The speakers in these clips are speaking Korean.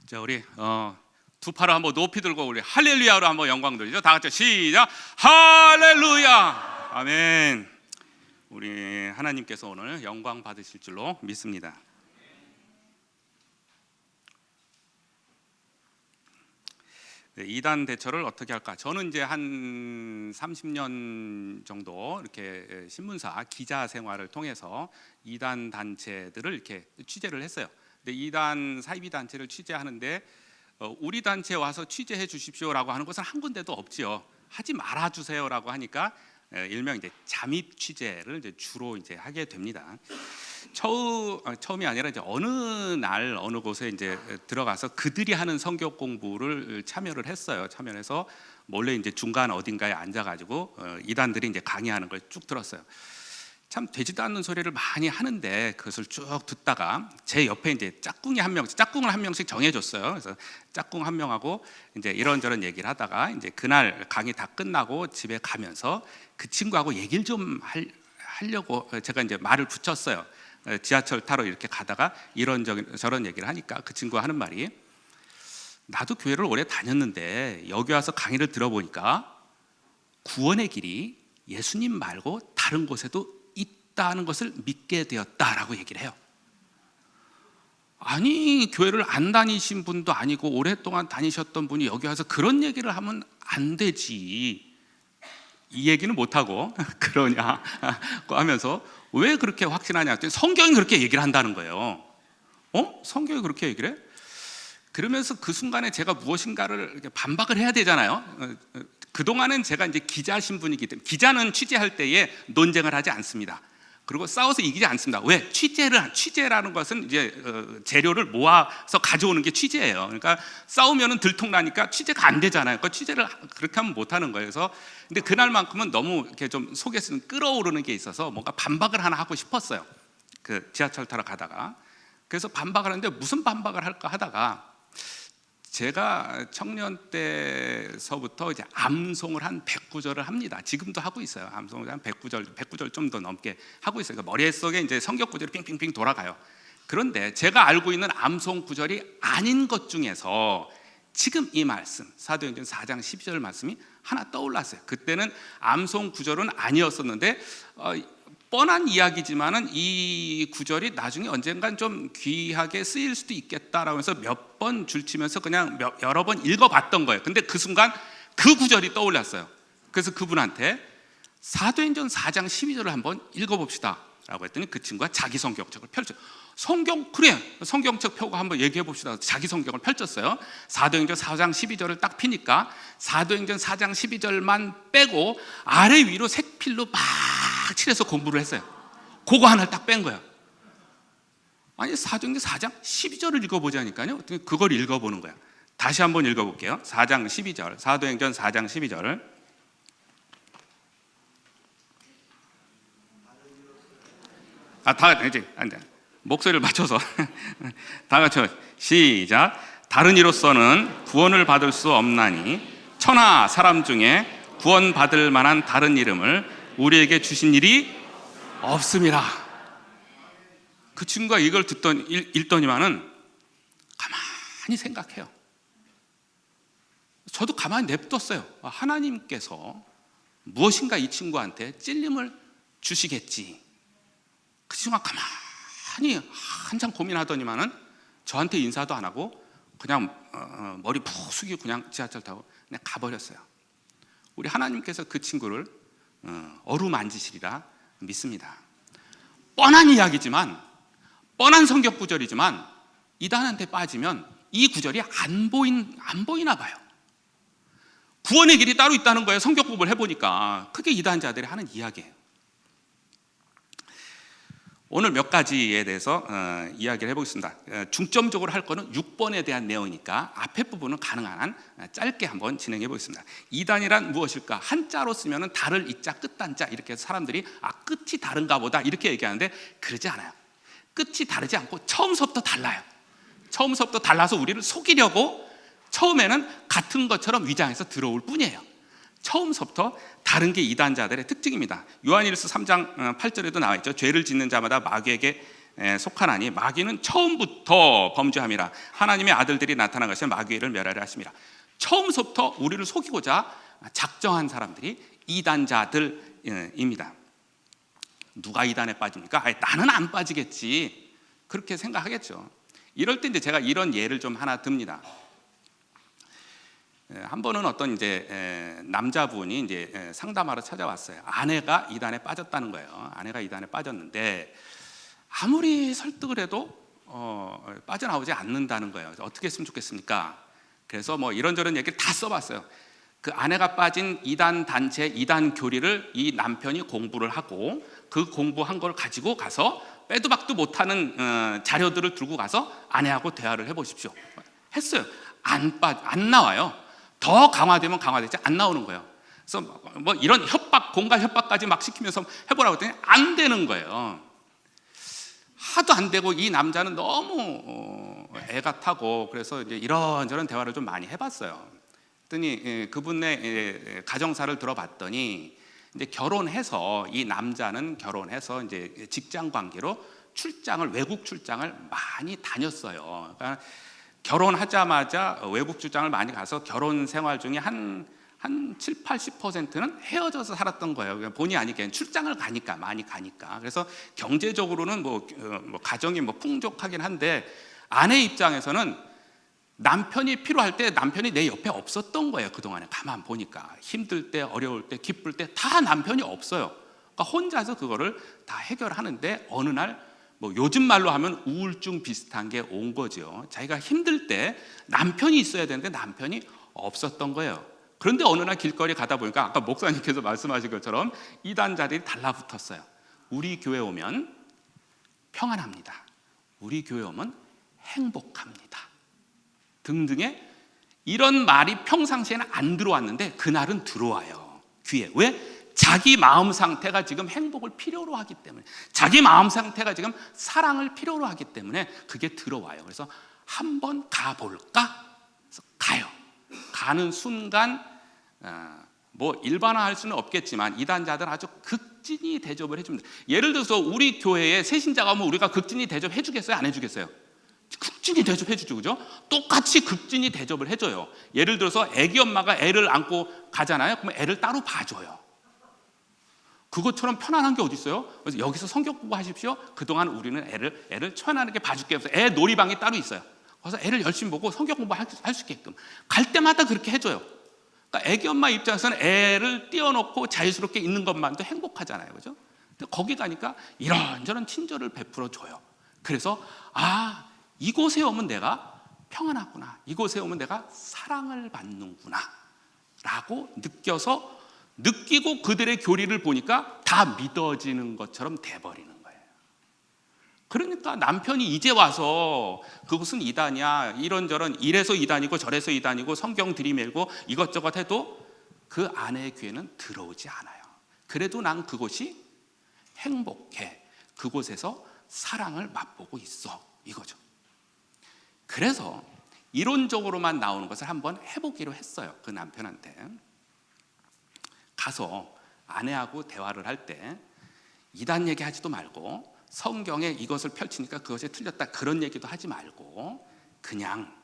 자, 우리 두 팔을 한번 높이 들고 우리 할렐루야로 한번 영광 돌리죠. 다 같이 시작. 할렐루야. 아멘. 우리 하나님께서 오늘 영광 받으실 줄로 믿습니다. 네, 이단 대처를 어떻게 할까? 저는 이제 한 30년 정도 이렇게 신문사 기자 생활을 통해서 이단 단체들을 이렇게 취재를 했어요. 근데 이단 사이비 단체를 취재하는데 우리 단체에 와서 취재해 주십시오라고 하는 것은 한 군데도 없지요. 하지 말아 주세요라고 하니까 일명 이제 잠입 취재를 이제 주로 이제 하게 됩니다. 처음이 아니라 이제 어느 날 어느 곳에 이제 들어가서 그들이 하는 성경 공부를 참여를 했어요. 참여해서 몰래 이제 중간 어딘가에 앉아가지고 이단들이 이제 강의하는 걸 쭉 들었어요. 참 되지도 않는 소리를 많이 하는데 그것을 쭉 듣다가 제 옆에 이제 짝꿍을 한 명씩 정해줬어요. 그래서 짝꿍 한 명하고 이제 이런저런 얘기를 하다가 이제 그날 강의 다 끝나고 집에 가면서 그 친구하고 얘기를 좀 하려고 제가 이제 말을 붙였어요. 지하철 타러 이렇게 가다가 이런저런 얘기를 하니까 그 친구가 하는 말이, 나도 교회를 오래 다녔는데 여기 와서 강의를 들어보니까 구원의 길이 예수님 말고 다른 곳에도 있다는 것을 믿게 되었다라고 얘기를 해요. 아니, 교회를 안 다니신 분도 아니고 오랫동안 다니셨던 분이 여기 와서 그런 얘기를 하면 안 되지, 이 얘기는 못하고 그러냐 하면서 왜 그렇게 확신하냐 했더니 성경이 그렇게 얘기를 한다는 거예요. 성경이 그렇게 얘기를 해? 그러면서 그 순간에 제가 무엇인가를 이렇게 반박을 해야 되잖아요. 그동안은 제가 이제 기자 신분이기 때문에, 기자는 취재할 때에 논쟁을 하지 않습니다. 그리고 싸워서 이기지 않습니다. 왜? 취재라는 것은 이제 재료를 모아서 가져오는 게 취재예요. 그러니까 싸우면은 들통나니까 취재가 안 되잖아요. 그러니까 취재를 그렇게 하면 못 하는 거예요. 그래서 근데 그날만큼은 너무 이렇게 좀 속에서 끌어오르는 게 있어서 뭔가 반박을 하나 하고 싶었어요. 그 지하철 타러 가다가. 그래서 반박을 하는데 무슨 반박을 할까 하다가, 제가 청년 때서부터 이제 암송을 한 109절을 합니다. 지금도 하고 있어요. 암송을 한 109절 좀 더 넘게 하고 있어요. 그러니까 머릿속에 이제 성경 구절이 핑핑핑 돌아가요. 그런데 제가 알고 있는 암송 구절이 아닌 것 중에서 지금 이 말씀, 사도행전 4장 12절 말씀이 하나 떠올랐어요. 그때는 암송 구절은 아니었었는데 뻔한 이야기지만은 이 구절이 나중에 언젠간 좀 귀하게 쓰일 수도 있겠다라고 해서 몇 번 줄치면서 그냥 여러 번 읽어봤던 거예요. 근데 그 순간 그 구절이 떠올랐어요. 그래서 그분한테 사도행전 4장 12절을 한번 읽어봅시다 라고 했더니 그 친구가 자기 성경책을 펼쳐, 성경책 펴고 한번 얘기해 봅시다. 자기 성경을 펼쳤어요. 사도행전 4장 12절을 딱 피니까 사도행전 4장 12절만 빼고 아래 위로 색필로 막 칠해서 공부를 했어요. 그거 하나를 딱 뺀 거예요. 아니, 사도행전 4장 12절을 읽어보자니까요. 그걸 읽어보는 거예요. 다시 한번 읽어볼게요. 4장 12절, 사도행전 4장 12절. 다 같이 목소리를 맞춰서 다 같이 시작. 다른 이로서는 구원을 받을 수 없나니 천하 사람 중에 구원받을 만한 다른 이름을 우리에게 주신 일이 없음이라. 그 친구가 이걸 읽더니만은 가만히 생각해요. 저도 가만히 냅뒀어요. 하나님께서 무엇인가 이 친구한테 찔림을 주시겠지. 그 친구가 가만히 한참 고민하더니만은 저한테 인사도 안 하고 그냥 머리 푹 숙이고 그냥 지하철 타고 그냥 가버렸어요. 우리 하나님께서 그 친구를 어루만지시리라 믿습니다. 뻔한 이야기지만, 뻔한 성경 구절이지만 이단한테 빠지면 이 구절이 안 보이나 봐요. 구원의 길이 따로 있다는 거예요. 성경 공부를 해보니까. 그게 이단자들이 하는 이야기예요. 오늘 몇 가지에 대해서 이야기를 해보겠습니다. 중점적으로 할 거는 6번에 대한 내용이니까 앞에 부분은 가능한 한 짧게 한번 진행해 보겠습니다. 이단이란 무엇일까? 한자로 쓰면 달을 이자 끝단자, 이렇게 해서 사람들이 끝이 다른가 보다 이렇게 얘기하는데 그러지 않아요. 끝이 다르지 않고 처음서부터 달라요. 처음서부터 달라서 우리를 속이려고 처음에는 같은 것처럼 위장해서 들어올 뿐이에요. 처음서부터 다른 게 이단자들의 특징입니다. 요한일서 3장 8절에도 나와 있죠. 죄를 짓는 자마다 마귀에게 속하나니 마귀는 처음부터 범죄함이라. 하나님의 아들들이 나타난 것은 마귀를 멸하려 하심이라. 처음부터 우리를 속이고자 작정한 사람들이 이단자들입니다. 누가 이단에 빠집니까? 나는 안 빠지겠지, 그렇게 생각하겠죠. 이럴 때 이제 제가 이런 예를 좀 하나 듭니다. 한 번은 어떤 이제 남자분이 이제 상담하러 찾아왔어요. 아내가 이단에 빠졌다는 거예요. 아내가 이단에 빠졌는데 아무리 설득을 해도 빠져나오지 않는다는 거예요. 어떻게 했으면 좋겠습니까? 그래서 뭐 이런저런 얘기를 다 써봤어요. 그 아내가 빠진 이단 단체, 이단 교리를 이 남편이 공부를 하고 그 공부한 걸 가지고 가서 빼도 박도 못하는 자료들을 들고 가서 아내하고 대화를 해보십시오. 했어요. 안 나와요. 더 강화되면 강화되지 안 나오는 거예요. 그래서 뭐 이런 협박, 공갈 협박까지 막 시키면서 해보라고 했더니 안 되는 거예요. 하도 안 되고 이 남자는 너무 애가 타고, 그래서 이제 이런저런 대화를 좀 많이 해봤어요. 그랬더니 그분의 가정사를 들어봤더니 이제 결혼해서, 이 남자는 결혼해서 이제 직장 관계로 출장을, 외국 출장을 많이 다녔어요. 그러니까 결혼하자마자 외국 출장을 많이 가서 결혼 생활 중에 한 7, 80%는 헤어져서 살았던 거예요. 본의 아니게 출장을 가니까, 많이 가니까. 그래서 경제적으로는 뭐 가정이 뭐 풍족하긴 한데 아내 입장에서는 남편이 필요할 때 남편이 내 옆에 없었던 거예요. 그동안에 가만 보니까 힘들 때, 어려울 때, 기쁠 때 다 남편이 없어요. 그러니까 혼자서 그거를 다 해결하는데 어느 날 뭐 요즘 말로 하면 우울증 비슷한 게 온 거죠. 자기가 힘들 때 남편이 있어야 되는데 남편이 없었던 거예요. 그런데 어느 날 길거리 가다 보니까 아까 목사님께서 말씀하신 것처럼 이단자들이 달라붙었어요. 우리 교회 오면 평안합니다. 우리 교회 오면 행복합니다. 등등의 이런 말이 평상시에는 안 들어왔는데 그날은 들어와요, 귀에. 왜? 자기 마음 상태가 지금 행복을 필요로 하기 때문에, 자기 마음 상태가 지금 사랑을 필요로 하기 때문에 그게 들어와요. 그래서 한번 가볼까? 그래서 가요. 가는 순간 뭐 일반화할 수는 없겠지만 이단자들 아주 극진히 대접을 해줍니다. 예를 들어서 우리 교회에 새신자가 오면 우리가 극진히 대접해 주겠어요? 안 해주겠어요? 극진히 대접해 주죠, 그죠? 똑같이 극진히 대접을 해줘요. 예를 들어서 애기 엄마가 애를 안고 가잖아요. 그러면 애를 따로 봐줘요. 그것처럼 편안한 게 어디 있어요? 그래서 여기서 성경 공부하십시오. 그동안 우리는 애를 편안하게 봐줄게요. 그래서 애 놀이방이 따로 있어요. 그래서 애를 열심히 보고 성경 공부할 수 있게끔 갈 때마다 그렇게 해줘요. 그러니까 애기 엄마 입장에서는 애를 띄워놓고 자유스럽게 있는 것만도 행복하잖아요, 그죠? 근데 거기 가니까 이런저런 친절을 베풀어 줘요. 그래서 이곳에 오면 내가 평안하구나, 이곳에 오면 내가 사랑을 받는구나 라고 느끼고 그들의 교리를 보니까 다 믿어지는 것처럼 돼버리는 거예요. 그러니까 남편이 이제 와서 그것은 이단이야, 이런저런 이래서 이단이고 저래서 이단이고 성경 들이밀고 이것저것 해도 그 아내의 귀에는 들어오지 않아요. 그래도 난 그곳이 행복해, 그곳에서 사랑을 맛보고 있어, 이거죠. 그래서 이론적으로만 나오는 것을 한번 해보기로 했어요. 그 남편한테 가서 아내하고 대화를 할 때 이단 얘기하지도 말고 성경에 이것을 펼치니까 그것이 틀렸다 그런 얘기도 하지 말고 그냥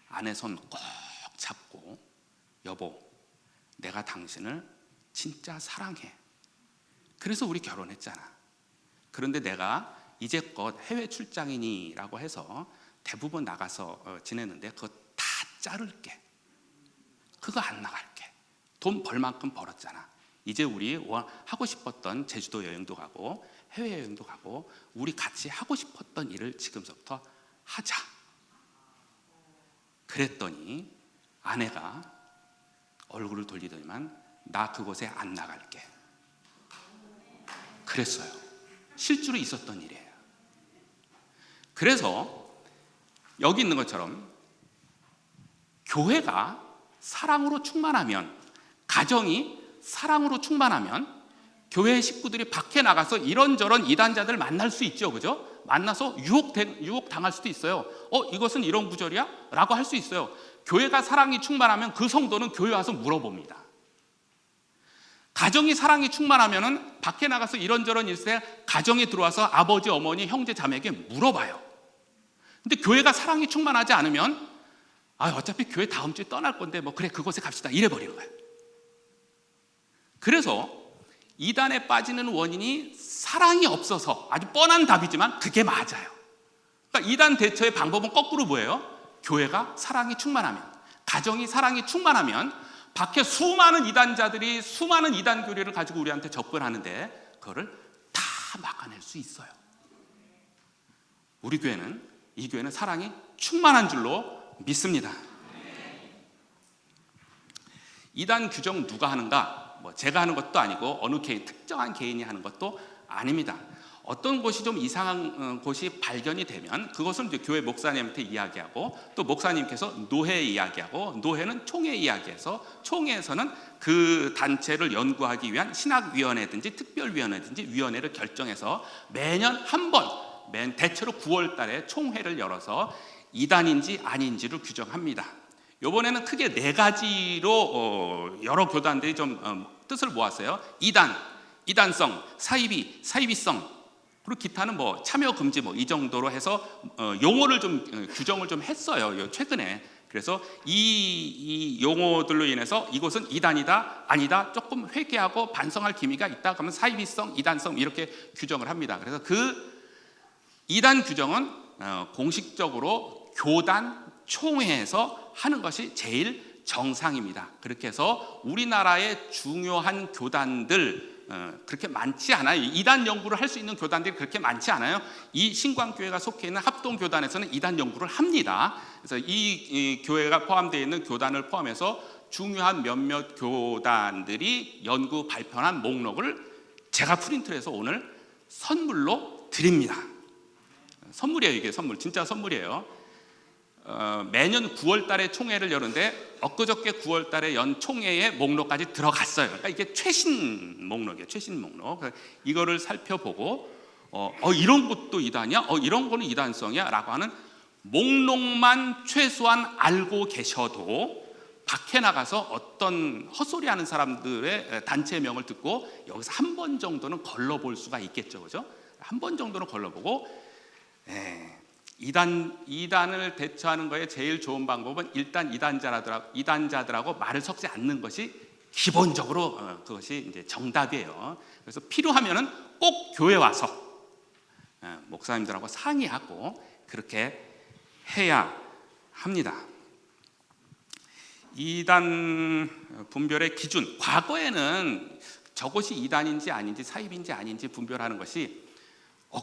아내 손 꼭 잡고, 여보, 내가 당신을 진짜 사랑해. 그래서 우리 결혼했잖아. 그런데 내가 이제껏 해외 출장이니라고 해서 대부분 나가서 지냈는데 그거 다 자를게. 그거 안 나갈게. 돈 벌 만큼 벌었잖아. 이제 우리 하고 싶었던 제주도 여행도 가고 해외여행도 가고 우리 같이 하고 싶었던 일을 지금부터 하자. 그랬더니 아내가 얼굴을 돌리더니만 나 그곳에 안 나갈게. 그랬어요. 실제로 있었던 일이에요. 그래서 여기 있는 것처럼 교회가 사랑으로 충만하면, 가정이 사랑으로 충만하면 교회 식구들이 밖에 나가서 이런저런 이단자들 만날 수 있죠, 그죠? 만나서 유혹 당할 수도 있어요. 이것은 이런 구절이야? 라고 할 수 있어요. 교회가 사랑이 충만하면 그 성도는 교회 와서 물어봅니다. 가정이 사랑이 충만하면은 밖에 나가서 이런저런 일세 가정에 들어와서 아버지, 어머니, 형제, 자매에게 물어봐요. 근데 교회가 사랑이 충만하지 않으면 어차피 교회 다음 주에 떠날 건데 뭐 그래 그곳에 갑시다 이래 버리는 거예요. 그래서 이단에 빠지는 원인이 사랑이 없어서, 아주 뻔한 답이지만 그게 맞아요. 그러니까 이단 대처의 방법은 거꾸로 뭐예요? 교회가 사랑이 충만하면, 가정이 사랑이 충만하면 밖에 수많은 이단자들이 수많은 이단 교리를 가지고 우리한테 접근하는데 그거를 다 막아낼 수 있어요. 우리 교회는, 이 교회는 사랑이 충만한 줄로 믿습니다. 이단 규정 누가 하는가? 뭐 제가 하는 것도 아니고 어느 특정한 개인이 하는 것도 아닙니다. 어떤 곳이 좀 이상한 곳이 발견이 되면 그것은 이제 교회 목사님한테 이야기하고, 또 목사님께서 노회에 이야기하고, 노회는 총회에 이야기해서, 총회에서는 그 단체를 연구하기 위한 신학위원회든지 특별위원회든지 위원회를 결정해서 매년 한 번, 대체로 9월 달에 총회를 열어서 이단인지 아닌지를 규정합니다. 이번에는 크게 4가지로 여러 교단들이 좀 뜻을 모았어요. 이단, 이단성, 사이비, 사이비성, 그리고 기타는 뭐 참여 금지 뭐 이 정도로 해서 용어를 좀 규정을 좀 했어요, 최근에. 그래서 이 용어들로 인해서 이것은 이단이다, 아니다, 조금 회개하고 반성할 기미가 있다 그러면 사이비성, 이단성 이렇게 규정을 합니다. 그래서 그 이단 규정은 공식적으로 교단 총회에서 하는 것이 제일 정상입니다. 그렇게 해서 우리나라의 중요한 교단들 그렇게 많지 않아요. 이단 연구를 할 수 있는 교단들이 그렇게 많지 않아요. 이 신광교회가 속해 있는 합동교단에서는 이단 연구를 합니다. 그래서 이 교회가 포함되어 있는 교단을 포함해서 중요한 몇몇 교단들이 연구 발표한 목록을 제가 프린트를 해서 오늘 선물로 드립니다. 선물이에요. 이게 선물, 진짜 선물이에요. 매년 9월 달에 총회를 여는데 엊그저께 9월 달에 연 총회의 목록까지 들어갔어요. 그러니까 이게 최신 목록이에요. 최신 목록. 이거를 살펴보고 이런 것도 이단이야? 이런 거는 이단성이야? 라고 하는 목록만 최소한 알고 계셔도 밖에 나가서 어떤 헛소리하는 사람들의 단체명을 듣고 여기서 한 번 정도는 걸러볼 수가 있겠죠. 그죠? 한 번 정도는 걸러보고 이단을 대처하는 거에 제일 좋은 방법은 일단 이단자들하고 말을 섞지 않는 것이 기본적으로 그것이 이제 정답이에요. 그래서 필요하면은 꼭 교회 와서 목사님들하고 상의하고 그렇게 해야 합니다. 이단 분별의 기준, 과거에는 저것이 이단인지 아닌지 사입인지 아닌지 분별하는 것이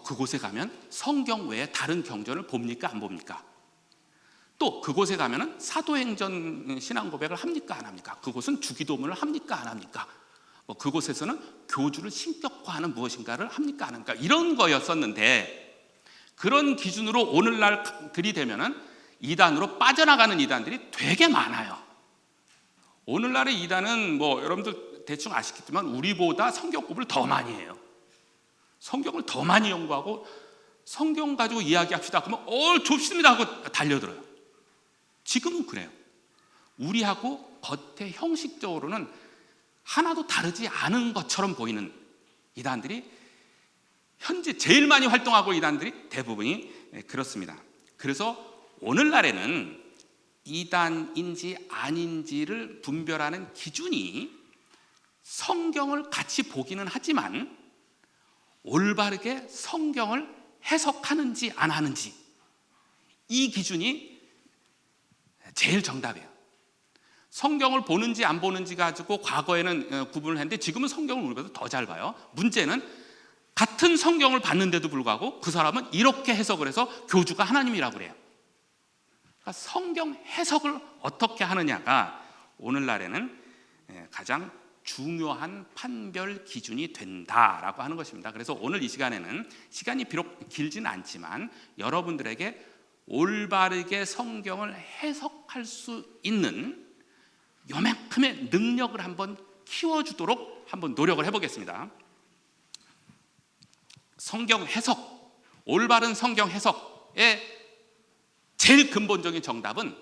그곳에 가면 성경 외에 다른 경전을 봅니까 안 봅니까? 또 그곳에 가면 사도행전 신앙 고백을 합니까 안 합니까? 그곳은 주기도문을 합니까 안 합니까? 그곳에서는 교주를 신격화하는 무엇인가를 합니까 안 합니까? 이런 거였었는데, 그런 기준으로 오늘날 들이대면은 이단으로 빠져나가는 이단들이 되게 많아요. 오늘날의 이단은 뭐 여러분들 대충 아시겠지만 우리보다 성경 공부를 더 많이 해요. 성경을 더 많이 연구하고 성경 가지고 이야기합시다 그러면 좋습니다 하고 달려들어요. 지금은 그래요. 우리하고 겉에 형식적으로는 하나도 다르지 않은 것처럼 보이는 이단들이 현재 제일 많이 활동하고 이단들이 대부분이 그렇습니다. 그래서 오늘날에는 이단인지 아닌지를 분별하는 기준이 성경을 같이 보기는 하지만 올바르게 성경을 해석하는지 안 하는지, 이 기준이 제일 정답이에요. 성경을 보는지 안 보는지 가지고 과거에는 구분을 했는데 지금은 성경을 우리보다 더 잘 봐요. 문제는 같은 성경을 봤는데도 불구하고 그 사람은 이렇게 해석을 해서 교주가 하나님이라고 그래요. 그러니까 성경 해석을 어떻게 하느냐가 오늘날에는 가장 중요한 판별 기준이 된다라고 하는 것입니다. 그래서 오늘 이 시간에는 시간이 비록 길지는 않지만 여러분들에게 올바르게 성경을 해석할 수 있는 요만큼의 능력을 한번 키워주도록 한번 노력을 해보겠습니다. 성경 해석, 올바른 성경 해석의 제일 근본적인 정답은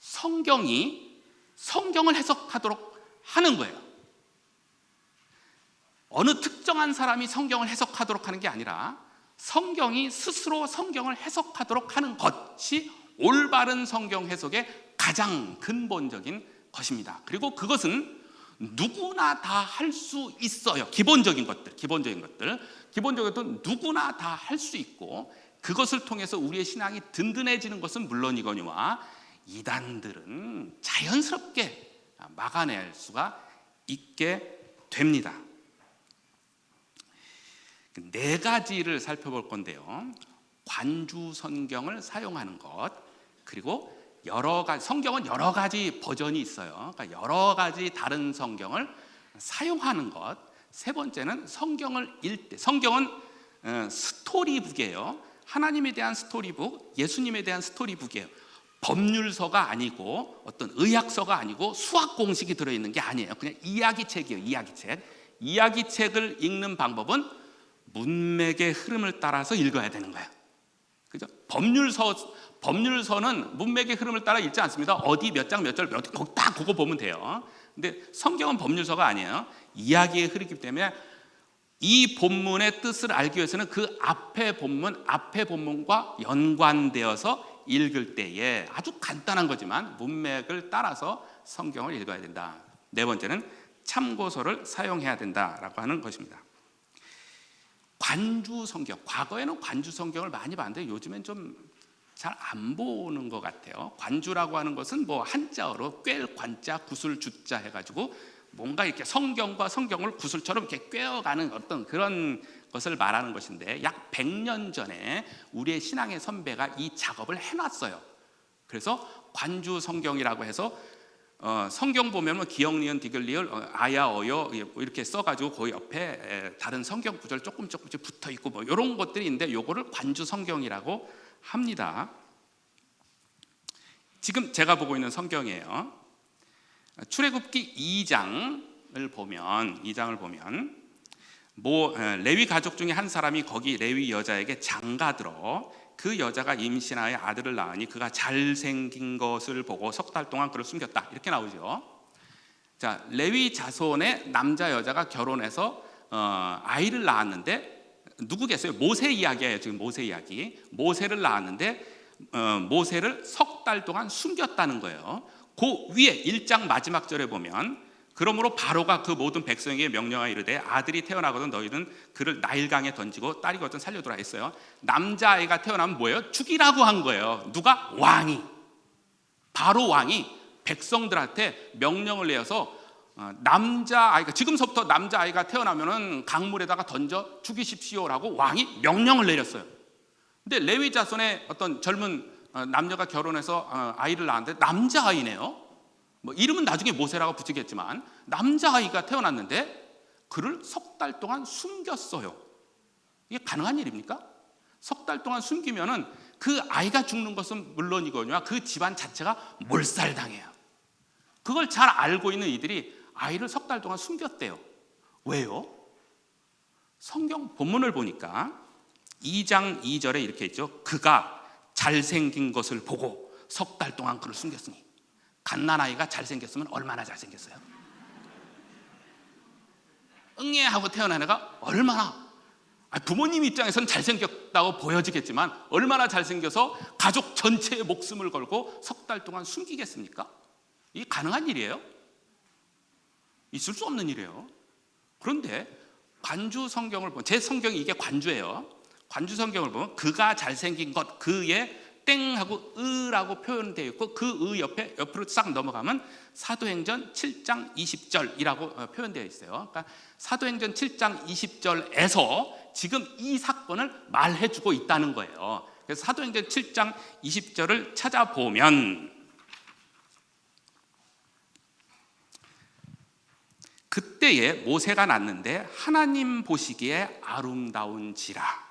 성경이 성경을 해석하도록 하는 거예요. 어느 특정한 사람이 성경을 해석하도록 하는 게 아니라 성경이 스스로 성경을 해석하도록 하는 것이 올바른 성경 해석의 가장 근본적인 것입니다. 그리고 그것은 누구나 다 할 수 있어요. 기본적인 것들 누구나 다 할 수 있고, 그것을 통해서 우리의 신앙이 든든해지는 것은 물론이거니와 이단들은 자연스럽게 막아낼 수가 있게 됩니다. 네 가지를 살펴볼 건데요. 관주 성경을 사용하는 것, 그리고 성경은 여러 가지 버전이 있어요. 그러니까 여러 가지 다른 성경을 사용하는 것. 세 번째는 성경을 읽때, 성경은 스토리북이에요. 하나님에 대한 스토리북, 예수님에 대한 스토리북이에요. 법률서가 아니고 어떤 의학서가 아니고 수학 공식이 들어있는 게 아니에요. 그냥 이야기책이에요. 이야기책을 읽는 방법은 문맥의 흐름을 따라서 읽어야 되는 거예요. 그죠? 법률서는 문맥의 흐름을 따라 읽지 않습니다. 어디 몇 장 몇 절 딱 그거 보면 돼요. 근데 성경은 법률서가 아니에요. 이야기의 흐르기 때문에 이 본문의 뜻을 알기 위해서는 그 앞의 본문과 연관되어서 읽을 때에 아주 간단한 거지만 문맥을 따라서 성경을 읽어야 된다. 네 번째는 참고서를 사용해야 된다라고 하는 것입니다. 관주 성경, 과거에는 관주 성경을 많이 봤는데 요즘엔 좀 잘 안 보는 것 같아요. 관주라고 하는 것은 뭐 한자어로 꿰 관자 구술 주자 해가지고 뭔가 이렇게 성경과 성경을 구슬처럼 이렇게 꿰어가는 어떤 그런 것을 말하는 것인데, 약 100년 전에 우리의 신앙의 선배가 이 작업을 해놨어요. 그래서 관주 성경이라고 해서 성경 보면 기역, 니은, 디귿, 리을, 아야, 어여 이렇게 써가지고 그 옆에 다른 성경 구절 조금씩 붙어 있고 뭐 이런 것들이 있는데, 요거를 관주 성경이라고 합니다. 지금 제가 보고 있는 성경이에요. 출애굽기 2장을 보면 레위 가족 중에 한 사람이 거기 레위 여자에게 장가들어 그 여자가 임신하여 아들을 낳으니 그가 잘생긴 것을 보고 석 달 동안 그를 숨겼다, 이렇게 나오죠. 자, 레위 자손의 남자 여자가 결혼해서 아이를 낳았는데, 누구겠어요? 모세 이야기예요. 지금 모세 이야기. 모세를 낳았는데 모세를 석 달 동안 숨겼다는 거예요. 그 위에 1장 마지막 절에 보면, 그러므로 바로가 그 모든 백성에게 명령하여 이르되 아들이 태어나거든 너희는 그를 나일강에 던지고 딸이거든 살려두라 했어요. 남자아이가 태어나면 뭐예요? 죽이라고 한 거예요. 누가? 왕이. 바로 왕이 백성들한테 명령을 내어서 남자아이가, 지금서부터 남자아이가 태어나면은 강물에다가 던져 죽이십시오라고 왕이 명령을 내렸어요. 근데 레위 자손의 어떤 젊은 남녀가 결혼해서 아이를 낳았는데 남자아이네요. 뭐 이름은 나중에 모세라고 붙이겠지만 남자아이가 태어났는데 그를 석 달 동안 숨겼어요. 이게 가능한 일입니까? 석 달 동안 숨기면은 그 아이가 죽는 것은 물론이거니와 그 집안 자체가 몰살당해요. 그걸 잘 알고 있는 이들이 아이를 석 달 동안 숨겼대요. 왜요? 성경 본문을 보니까 2장 2절에 이렇게 있죠. 그가 잘생긴 것을 보고 석 달 동안 그를 숨겼으니. 갓난아이가 잘생겼으면 얼마나 잘생겼어요? 응애 하고 태어난 애가 얼마나, 부모님 입장에서는 잘생겼다고 보여지겠지만 얼마나 잘생겨서 가족 전체의 목숨을 걸고 석 달 동안 숨기겠습니까? 이게 가능한 일이에요? 있을 수 없는 일이에요. 그런데 관주 성경을 보면, 제 성경이 이게 관주예요. 관주 성경을 보면 그가 잘생긴 것, 그의 땡하고 으라고 표현되어 있고, 그 으 옆으로 싹 넘어가면 사도행전 7장 20절이라고 표현되어 있어요. 그러니까 사도행전 7장 20절에서 지금 이 사건을 말해주고 있다는 거예요. 그래서 사도행전 7장 20절을 찾아보면, 그때에 모세가 낳는데 하나님 보시기에 아름다운지라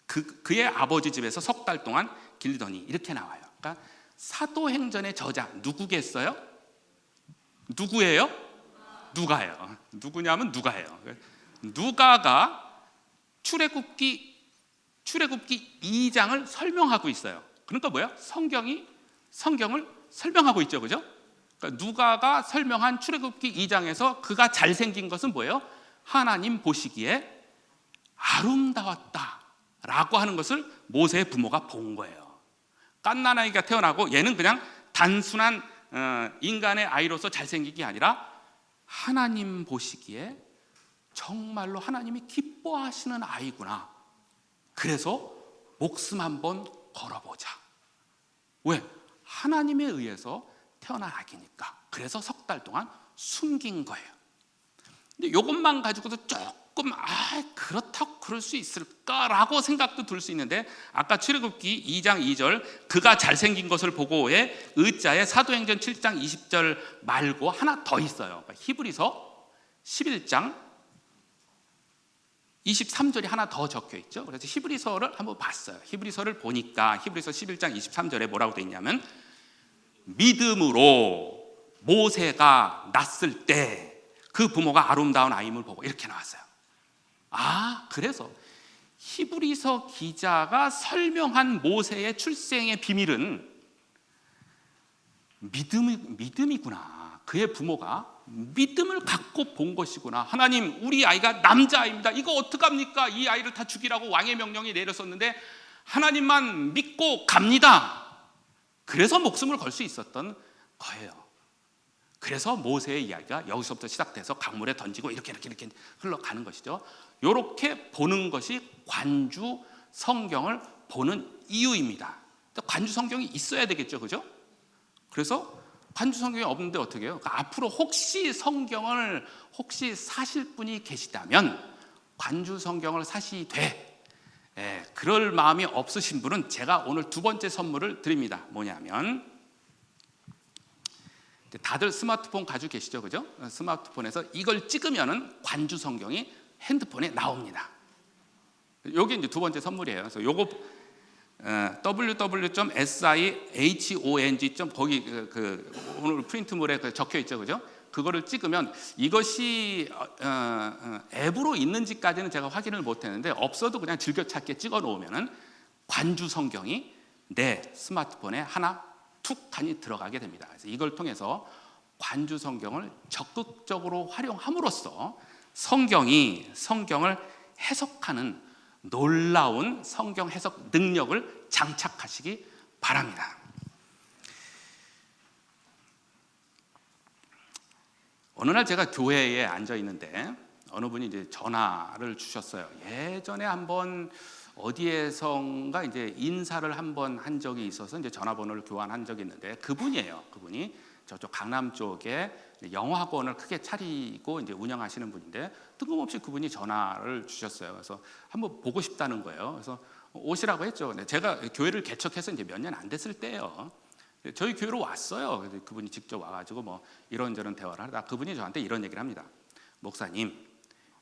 그의 아버지 집에서 석 달 동안 길리더니, 이렇게 나와요. 그러니까 사도행전의 저자 누구겠어요? 누구예요? 누가예요. 누구냐면 누가예요. 누가가 출애굽기 2장을 설명하고 있어요. 그러니까 뭐야? 성경을 설명하고 있죠, 그죠? 그러니까 누가가 설명한 출애굽기 2장에서 그가 잘생긴 것은 뭐예요? 하나님 보시기에 아름다웠다라고 하는 것을 모세의 부모가 본 거예요. 갓난아이가 태어나고 얘는 그냥 단순한 인간의 아이로서 잘생긴 게 아니라 하나님 보시기에 정말로 하나님이 기뻐하시는 아이구나. 그래서 목숨 한번 걸어보자. 왜? 하나님에 의해서 태어난 아기니까. 그래서 석 달 동안 숨긴 거예요. 근데 이것만 가지고도 조금 그렇다고 그럴 수 있을까라고 생각도 들 수 있는데, 아까 출애굽기 2장 2절 그가 잘생긴 것을 보고의 의자에 사도행전 7장 20절 말고 하나 더 있어요. 그러니까 히브리서 11장 23절이 하나 더 적혀 있죠. 그래서 히브리서를 한번 봤어요. 히브리서를 보니까 히브리서 11장 23절에 뭐라고 되어 있냐면, 믿음으로 모세가 낳았을 때 그 부모가 아름다운 아임을 보고, 이렇게 나왔어요. 그래서 히브리서 기자가 설명한 모세의 출생의 비밀은 믿음이구나. 그의 부모가 믿음을 갖고 본 것이구나. 하나님, 우리 아이가 남자아이입니다. 이거 어떡합니까? 이 아이를 다 죽이라고 왕의 명령이 내렸었는데 하나님만 믿고 갑니다. 그래서 목숨을 걸 수 있었던 거예요. 그래서 모세의 이야기가 여기서부터 시작돼서 강물에 던지고 이렇게 흘러가는 것이죠. 이렇게 보는 것이 관주 성경을 보는 이유입니다. 관주 성경이 있어야 되겠죠, 그죠? 그래서 관주 성경이 없는데 어떻게 해요? 그러니까 앞으로 혹시 성경을 사실 분이 계시다면 관주 성경을 사시되, 그럴 마음이 없으신 분은 제가 오늘 두 번째 선물을 드립니다. 뭐냐면, 다들 스마트폰 가지고 계시죠, 그죠? 스마트폰에서 이걸 찍으면은 관주 성경이 핸드폰에 나옵니다. 요게 이제 두 번째 선물이에요. 그래서 요거 www.sihong. 거기 오늘 프린트물에 적혀 있죠, 그죠? 그거를 찍으면, 이것이 앱으로 있는지까지는 제가 확인을 못했는데, 없어도 그냥 즐겨찾기에 찍어 놓으면은 관주 성경이 내 스마트폰에 하나 툭하니 들어가게 됩니다. 그래서 이걸 통해서 관주 성경을 적극적으로 활용함으로써 성경을 해석하는 놀라운 성경 해석 능력을 장착하시기 바랍니다. 어느 날 제가 교회에 앉아 있는데 어느 분이 이제 전화를 주셨어요. 예전에 한번 어디에선가 이제 인사를 한번 한 적이 있어서 이제 전화번호를 교환한 적이 있는데, 그분이에요. 그분이 저쪽 강남 쪽에 영어학원을 크게 차리고 이제 운영하시는 분인데, 뜬금없이 그분이 전화를 주셨어요. 그래서 한번 보고 싶다는 거예요. 그래서 오시라고 했죠. 근데 제가 교회를 개척해서 이제 몇 년 안 됐을 때예요. 저희 교회로 왔어요. 그래서 그분이 직접 와가지고 뭐 이런저런 대화를 하다 그분이 저한테 이런 얘기를 합니다. 목사님,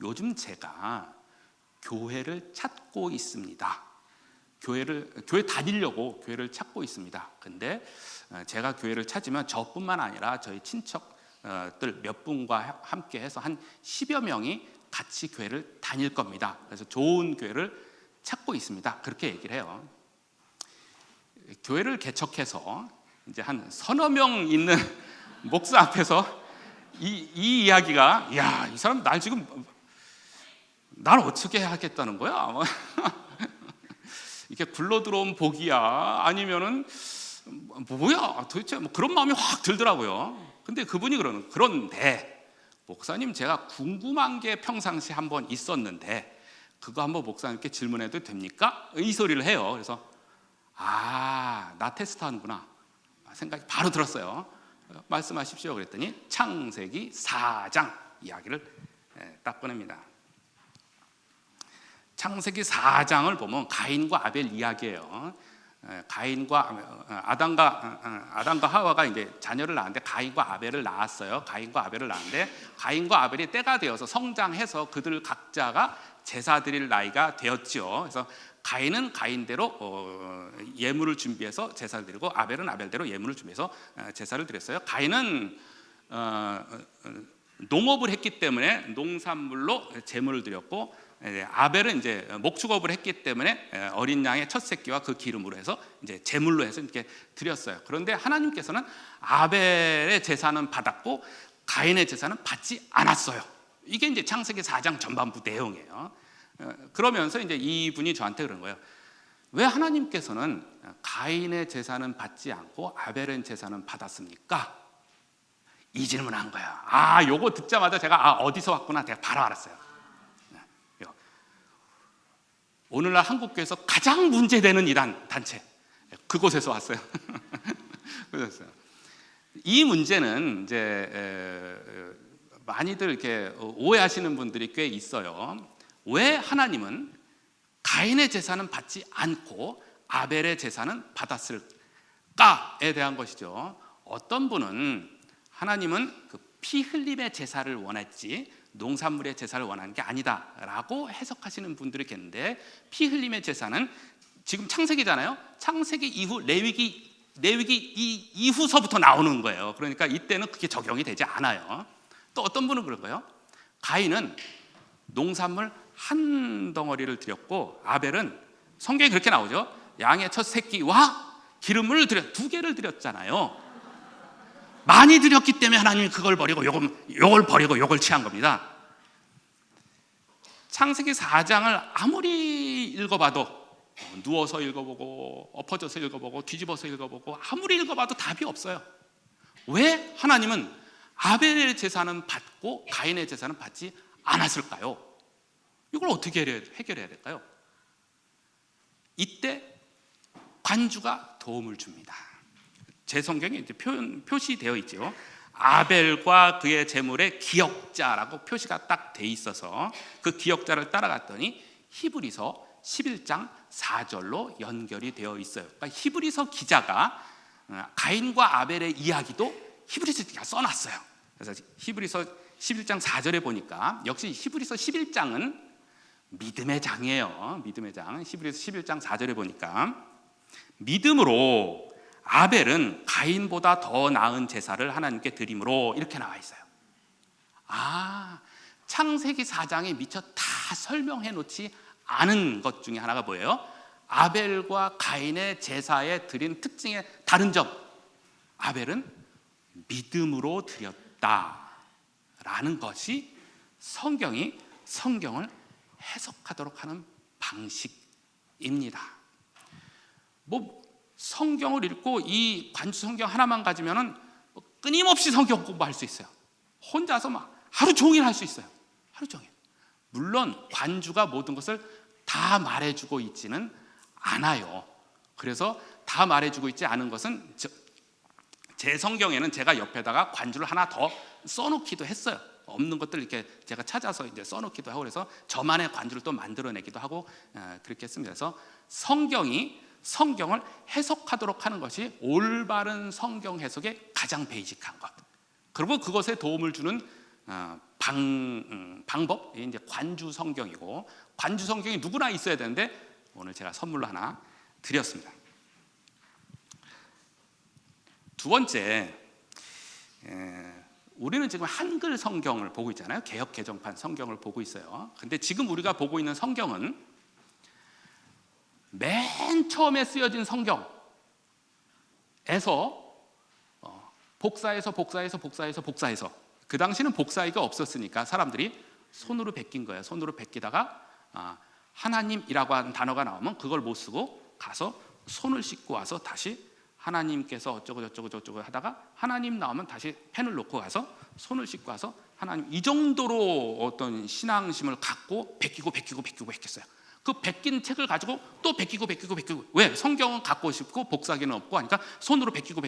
요즘 제가 교회를 찾고 있습니다. 교회 다니려고 교회를 찾고 있습니다. 근데 제가 교회를 찾으면 저뿐만 아니라 저희 친척들 몇 분과 함께 해서 한 10여 명이 같이 교회를 다닐 겁니다. 그래서 좋은 교회를 찾고 있습니다. 그렇게 얘기를 해요. 교회를 개척해서 이제 한 서너 명 있는 목사 앞에서 이 이야기가, 야, 이 사람 날 어떻게 하겠다는 거야? 이게 굴러 들어온 복이야? 아니면은 뭐야? 도대체 뭐 그런 마음이 확 들더라고요. 근데 그분이 그런데 목사님, 제가 궁금한 게 평상시 한번 있었는데 그거 한번 목사님께 질문해도 됩니까? 이 소리를 해요. 그래서 나 테스트하는구나 생각이 바로 들었어요. 말씀하십시오 그랬더니 창세기 4장 이야기를 딱 꺼냅니다. 창세기 4장을 보면 가인과 아벨 이야기예요. 아담과 하와가 이제 자녀를 낳았는데 가인과 아벨을 낳았어요. 가인과 아벨을 낳았는데 가인과 아벨이 때가 되어서 성장해서 그들 각자가 제사 드릴 나이가 되었죠. 그래서 가인은 가인대로 예물을 준비해서 제사를 드리고, 아벨은 아벨대로 예물을 준비해서 제사를 드렸어요. 가인은 농업을 했기 때문에 농산물로 제물을 드렸고, 아벨은 이제 목축업을 했기 때문에 어린 양의 첫 새끼와 그 기름으로 해서 이제 제물로 해서 이렇게 드렸어요. 그런데 하나님께서는 아벨의 제사는 받았고 가인의 제사는 받지 않았어요. 이게 이제 창세기 4장 전반부 내용이에요. 그러면서 이제 이분이 저한테 그런 거예요. 왜 하나님께서는 가인의 제사는 받지 않고 아벨의 제사는 받았습니까? 이 질문한 거야. 요거 듣자마자 제가 어디서 왔구나 내가 바로 알았어요. 오늘날 한국교회에서 가장 문제되는 이단 단체, 그곳에서 왔어요. 그랬어요. 이 문제는 이제 많이들 이렇게 오해하시는 분들이 꽤 있어요. 왜 하나님은 가인의 제사는 받지 않고 아벨의 제사는 받았을까에 대한 것이죠. 어떤 분은 하나님은 그 피 흘림의 제사를 원했지 농산물의 제사를 원하는 게 아니다라고 해석하시는 분들이 계는데, 피 흘림의 제사는 지금 창세기잖아요. 창세기 이후 레위기 이후서부터 나오는 거예요. 그러니까 이때는 그게 적용이 되지 않아요. 또 어떤 분은 그런 거예요. 가인은 농산물 한 덩어리를 드렸고 아벨은, 성경에 그렇게 나오죠. 양의 첫 새끼와 기름을 드려 2개를 드렸잖아요. 많이 드렸기 때문에 하나님이 그걸 버리고 요걸 버리고 요걸 취한 겁니다. 창세기 4장을 아무리 읽어봐도, 누워서 읽어보고 엎어져서 읽어보고 뒤집어서 읽어보고 아무리 읽어봐도 답이 없어요. 왜 하나님은 아벨의 제사는 받고 가인의 제사는 받지 않았을까요? 이걸 어떻게 해결해야 될까요? 이때 관주가 도움을 줍니다. 제 성경에 이제 표시되어 있죠. 아벨과 그의 제물의 기억자라고 표시가 딱 돼 있어서 그 기억자를 따라갔더니 히브리서 11장 4절로 연결이 되어 있어요. 그러니까 히브리서 기자가 가인과 아벨의 이야기도 히브리서 기자가 써놨어요. 그래서 히브리서 11장 4절에 보니까, 역시 히브리서 11장은 믿음의 장이에요. 믿음의 장. 히브리서 11장 4절에 보니까 믿음으로 아벨은 가인보다 더 나은 제사를 하나님께 드림으로, 이렇게 나와 있어요. 창세기 4장에 미처 다 설명해 놓지 않은 것 중에 하나가 뭐예요? 아벨과 가인의 제사에 드린 특징의 다른 점. 아벨은 믿음으로 드렸다라는 것이 성경을 해석하도록 하는 방식입니다. 성경을 읽고 이 관주 성경 하나만 가지면은 끊임없이 성경 공부할 수 있어요. 혼자서 막 하루 종일 할 수 있어요. 하루 종일. 물론 관주가 모든 것을 다 말해주고 있지는 않아요. 그래서 다 말해주고 있지 않은 것은, 제 성경에는 제가 옆에다가 관주를 하나 더 써놓기도 했어요. 없는 것들 이렇게 제가 찾아서 이제 써놓기도 하고, 그래서 저만의 관주를 또 만들어내기도 하고 그렇게 했습니다. 그래서 성경을 해석하도록 하는 것이 올바른 성경 해석의 가장 베이직한 것. 그리고 그것에 도움을 주는 방법이 이제 관주 성경이고, 관주 성경이 누구나 있어야 되는데 오늘 제가 선물로 하나 드렸습니다. 두 번째, 우리는 지금 한글 성경을 보고 있잖아요. 개역 개정판 성경을 보고 있어요. 근데 지금 우리가 보고 있는 성경은 맨 처음에 쓰여진 성경에서 복사해서 그 당시는 복사기가 없었으니까 사람들이 손으로 베낀 거예요. 손으로 베끼다가 하나님이라고 하는 단어가 나오면 그걸 못 쓰고 가서 손을 씻고 와서 다시 하나님께서 어쩌고 저쩌고 하다가 하나님 나오면 다시 펜을 놓고 가서 손을 씻고 와서 하나님, 이 정도로 어떤 신앙심을 갖고 베끼고 했겠어요. 그 베낀 책을 가지고 또 베끼고. 왜? 성경은 갖고 싶고 복사기는 없고 하니까 손으로 베끼고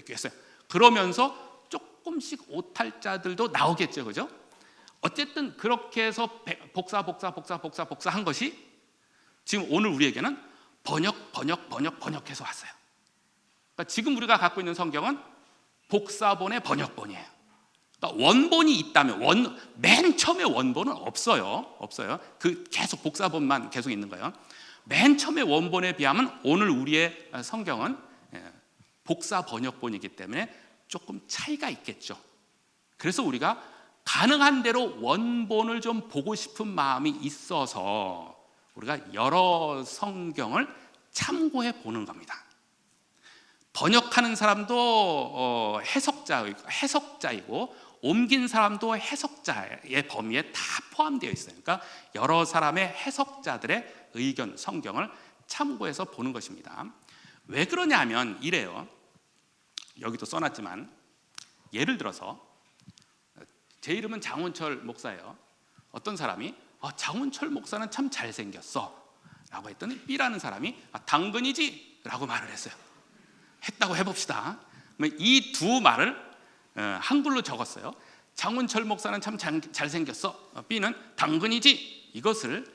했어요. 그러면서 조금씩 오탈자들도 나오겠죠, 그죠? 어쨌든 그렇게 해서 복사한 것이 지금 오늘 우리에게는 번역해서 왔어요. 그러니까 지금 우리가 갖고 있는 성경은 복사본의 번역본이에요. 그러니까 원본이 있다면 맨 처음에 원본은 없어요. 그 계속 복사본만 계속 있는 거예요. 맨 처음에 원본에 비하면 오늘 우리의 성경은 복사 번역본이기 때문에 조금 차이가 있겠죠. 그래서 우리가 가능한 대로 원본을 좀 보고 싶은 마음이 있어서 우리가 여러 성경을 참고해 보는 겁니다. 번역하는 사람도 해석자이고 옮긴 사람도 해석자의 범위에 다 포함되어 있어요. 그러니까 여러 사람의 해석자들의 의견, 성경을 참고해서 보는 것입니다. 왜 그러냐면 이래요. 여기도 써놨지만 예를 들어서 제 이름은 장훈철 목사예요. 어떤 사람이 장훈철 목사는 참 잘생겼어 라고 했더니 B라는 사람이 당근이지 라고 말을 했어요. 했다고 해봅시다. 이 두 말을 한글로 적었어요. 장훈철 목사는 참 잘생겼어, B는 당근이지. 이것을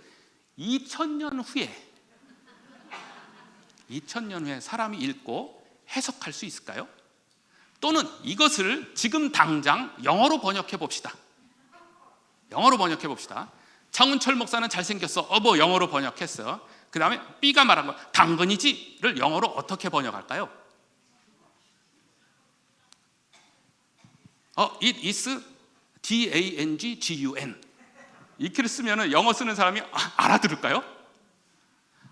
2000년 후에 사람이 읽고 해석할 수 있을까요? 또는 이것을 지금 당장 영어로 번역해 봅시다. 장훈철 목사는 잘생겼어. 영어로 번역했어. 그 다음에 B가 말한 거 당근이지를 영어로 어떻게 번역할까요? It is DANGGUN 이렇게 쓰면 영어 쓰는 사람이 알아들을까요?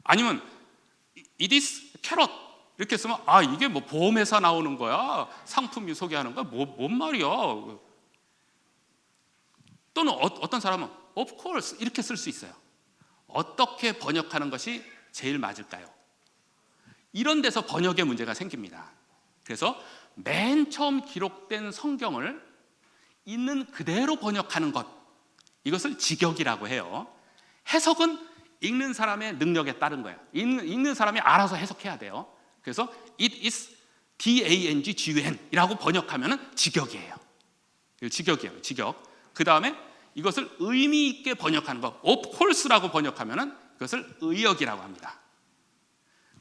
아니면 It is carrot 이렇게 쓰면 이게 뭐 보험회사 나오는 거야, 상품이 소개하는 거야, 뭔 말이야. 또는 어떤 사람은 of course 이렇게 쓸 수 있어요. 어떻게 번역하는 것이 제일 맞을까요? 이런 데서 번역의 문제가 생깁니다. 그래서 맨 처음 기록된 성경을 있는 그대로 번역하는 것, 이것을 직역이라고 해요. 해석은 읽는 사람의 능력에 따른 거예요. 읽는 사람이 알아서 해석해야 돼요. 그래서 It is DANGGUN 이라고 번역하면 직역이에요. 직역. 그 다음에 이것을 의미 있게 번역하는 것, of course라고 번역하면 그것을 의역이라고 합니다.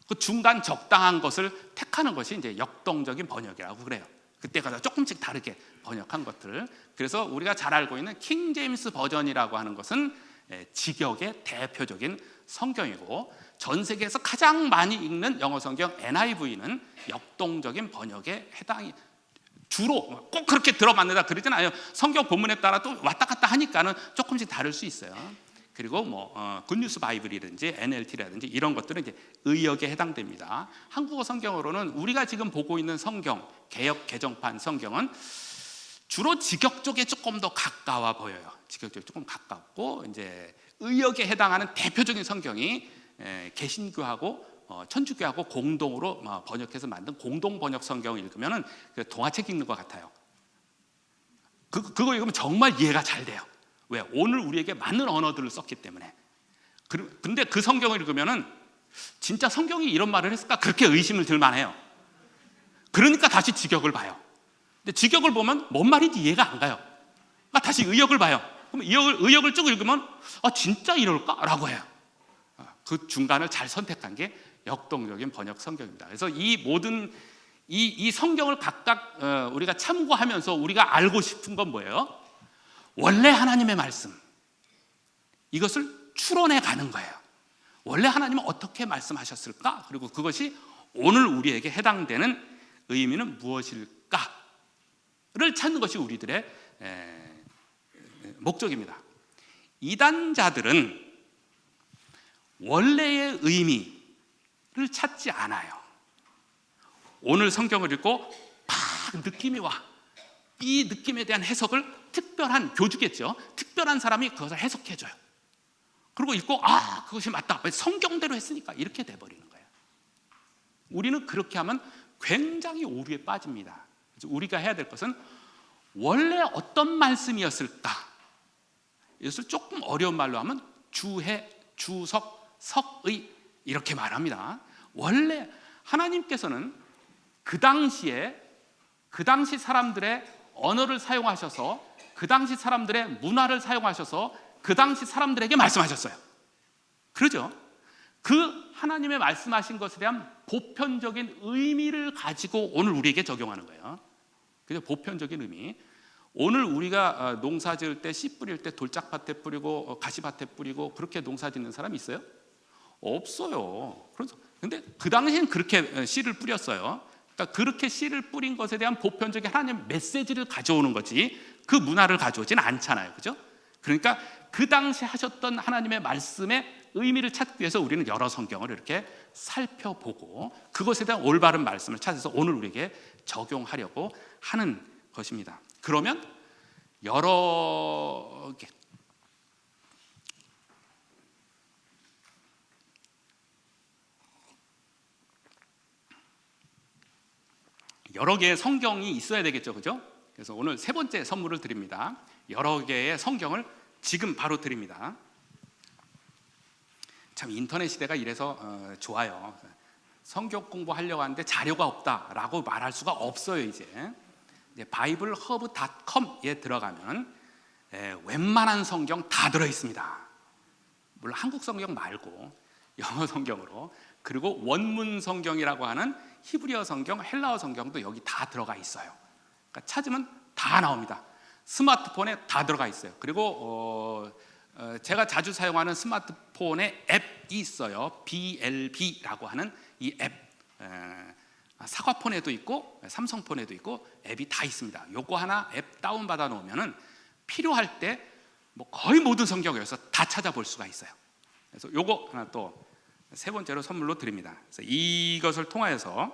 그 중간 적당한 것을 택하는 것이 이제 역동적인 번역이라고 그래요. 그때가 조금씩 다르게 번역한 것들. 그래서 우리가 잘 알고 있는 킹 제임스 버전이라고 하는 것은 직역의 대표적인 성경이고, 전 세계에서 가장 많이 읽는 영어 성경 NIV는 역동적인 번역에 해당이, 주로 꼭 그렇게 들어맞는다 그러진 않아요. 성경 본문에 따라 또 왔다 갔다 하니까는 조금씩 다를 수 있어요. 그리고 굿뉴스 바이블이라든지 NLT라든지 이런 것들은 이제 의역에 해당됩니다. 한국어 성경으로는 우리가 지금 보고 있는 성경, 개역 개정판 성경은 주로 직역 쪽에 조금 더 가까워 보여요. 직역 쪽에 조금 가깝고, 이제 의역에 해당하는 대표적인 성경이 개신교하고 천주교하고 공동으로 번역해서 만든 공동 번역 성경을 읽으면은 동화책 읽는 것 같아요. 그거 읽으면 정말 이해가 잘 돼요. 왜? 오늘 우리에게 맞는 언어들을 썼기 때문에. 근데 그 성경을 읽으면은 진짜 성경이 이런 말을 했을까? 그렇게 의심을 들만 해요. 그러니까 다시 직역을 봐요. 근데 직역을 보면 뭔 말인지 이해가 안 가요. 그러니까 다시 의역을 봐요. 그럼 의역을 쭉 읽으면 진짜 이럴까? 라고 해요. 그 중간을 잘 선택한 게 역동적인 번역 성경입니다. 그래서 이 모든 이 성경을 각각 우리가 참고하면서 우리가 알고 싶은 건 뭐예요? 원래 하나님의 말씀, 이것을 추론해 가는 거예요. 원래 하나님은 어떻게 말씀하셨을까? 그리고 그것이 오늘 우리에게 해당되는 의미는 무엇일까를 찾는 것이 우리들의 목적입니다. 이단자들은 원래의 의미를 찾지 않아요. 오늘 성경을 읽고 막 느낌이 와. 이 느낌에 대한 해석을 특별한 교주겠죠. 특별한 사람이 그것을 해석해줘요. 그리고 읽고 그것이 맞다. 성경대로 했으니까 이렇게 돼버리는 거예요. 우리는 그렇게 하면 굉장히 오류에 빠집니다. 그래서 우리가 해야 될 것은 원래 어떤 말씀이었을까? 이것을 조금 어려운 말로 하면 주해, 주석, 석의 이렇게 말합니다. 원래 하나님께서는 그 당시 사람들의 언어를 사용하셔서, 그 당시 사람들의 문화를 사용하셔서 그 당시 사람들에게 말씀하셨어요. 그러죠? 그 하나님의 말씀하신 것에 대한 보편적인 의미를 가지고 오늘 우리에게 적용하는 거예요. 그래서 보편적인 의미. 오늘 우리가 농사 지을 때, 씨 뿌릴 때 돌짝밭에 뿌리고 가시밭에 뿌리고 그렇게 농사 짓는 사람이 있어요? 없어요. 그런데 그 당시엔 그렇게 씨를 뿌렸어요. 그러니까 그렇게 씨를 뿌린 것에 대한 보편적인 하나님의 메시지를 가져오는 거지 그 문화를 가져오진 않잖아요. 그죠? 그러니까 그 당시 하셨던 하나님의 말씀의 의미를 찾기 위해서 우리는 여러 성경을 이렇게 살펴보고 그것에 대한 올바른 말씀을 찾아서 오늘 우리에게 적용하려고 하는 것입니다. 그러면 여러 개, 여러 개의 성경이 있어야 되겠죠, 그죠? 그래서 오늘 세 번째 선물을 드립니다. 여러 개의 성경을 지금 바로 드립니다. 참 인터넷 시대가 이래서 좋아요. 성경 공부하려고 하는데 자료가 없다라고 말할 수가 없어요. 이제 바이블허브.com에 들어가면 웬만한 성경 다 들어있습니다. 물론 한국 성경 말고 영어 성경으로, 그리고 원문 성경이라고 하는 히브리어 성경, 헬라어 성경도 여기 다 들어가 있어요. 그러니까 찾으면 다 나옵니다. 스마트폰에 다 들어가 있어요. 그리고 제가 자주 사용하는 스마트폰에 앱이 있어요. BLB라고 하는 이 앱, 사과폰에도 있고 삼성폰에도 있고 앱이 다 있습니다. 요거 하나 앱 다운받아 놓으면은 필요할 때 뭐 거의 모든 성경을 여기서 다 찾아볼 수가 있어요. 그래서 요거 하나 또 세 번째로 선물로 드립니다. 그래서 이것을 통하여서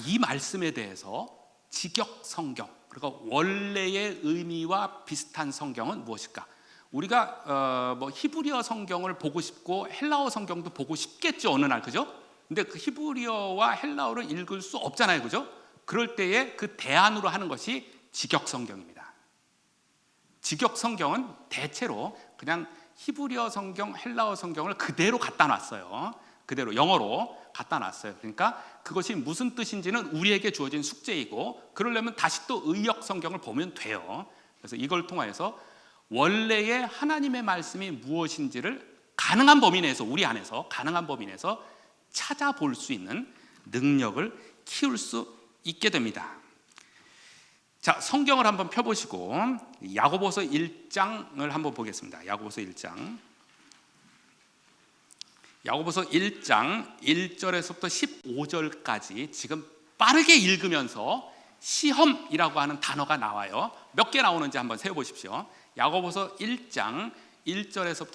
이 말씀에 대해서 직역 성경, 그러니까 원래의 의미와 비슷한 성경은 무엇일까? 우리가 뭐 히브리어 성경을 보고 싶고 헬라어 성경도 보고 싶겠죠, 어느 날, 그죠? 근데 그 히브리어와 헬라어를 읽을 수 없잖아요, 그죠? 그럴 때에 그 대안으로 하는 것이 직역 성경입니다. 직역 성경은 대체로 그냥 히브리어 성경, 헬라어 성경을 그대로 갖다 놨어요. 그대로 영어로 갖다 놨어요. 그러니까 그것이 무슨 뜻인지는 우리에게 주어진 숙제이고, 그러려면 다시 또 의역 성경을 보면 돼요. 그래서 이걸 통하여서 원래의 하나님의 말씀이 무엇인지를 가능한 범위 내에서, 우리 안에서 가능한 범위 내에서 찾아볼 수 있는 능력을 키울 수 있게 됩니다. 자, 성경을 한번 펴보시고 야고보서 1장을 한번 보겠습니다. 야고보서 1장. 야고보서 1장 1절에서부터 15절까지 지금 빠르게 읽으면서 시험이라고 하는 단어가 나와요. 몇 개 나오는지 한번 세어보십시오. 야고보서 1장 1절에서부터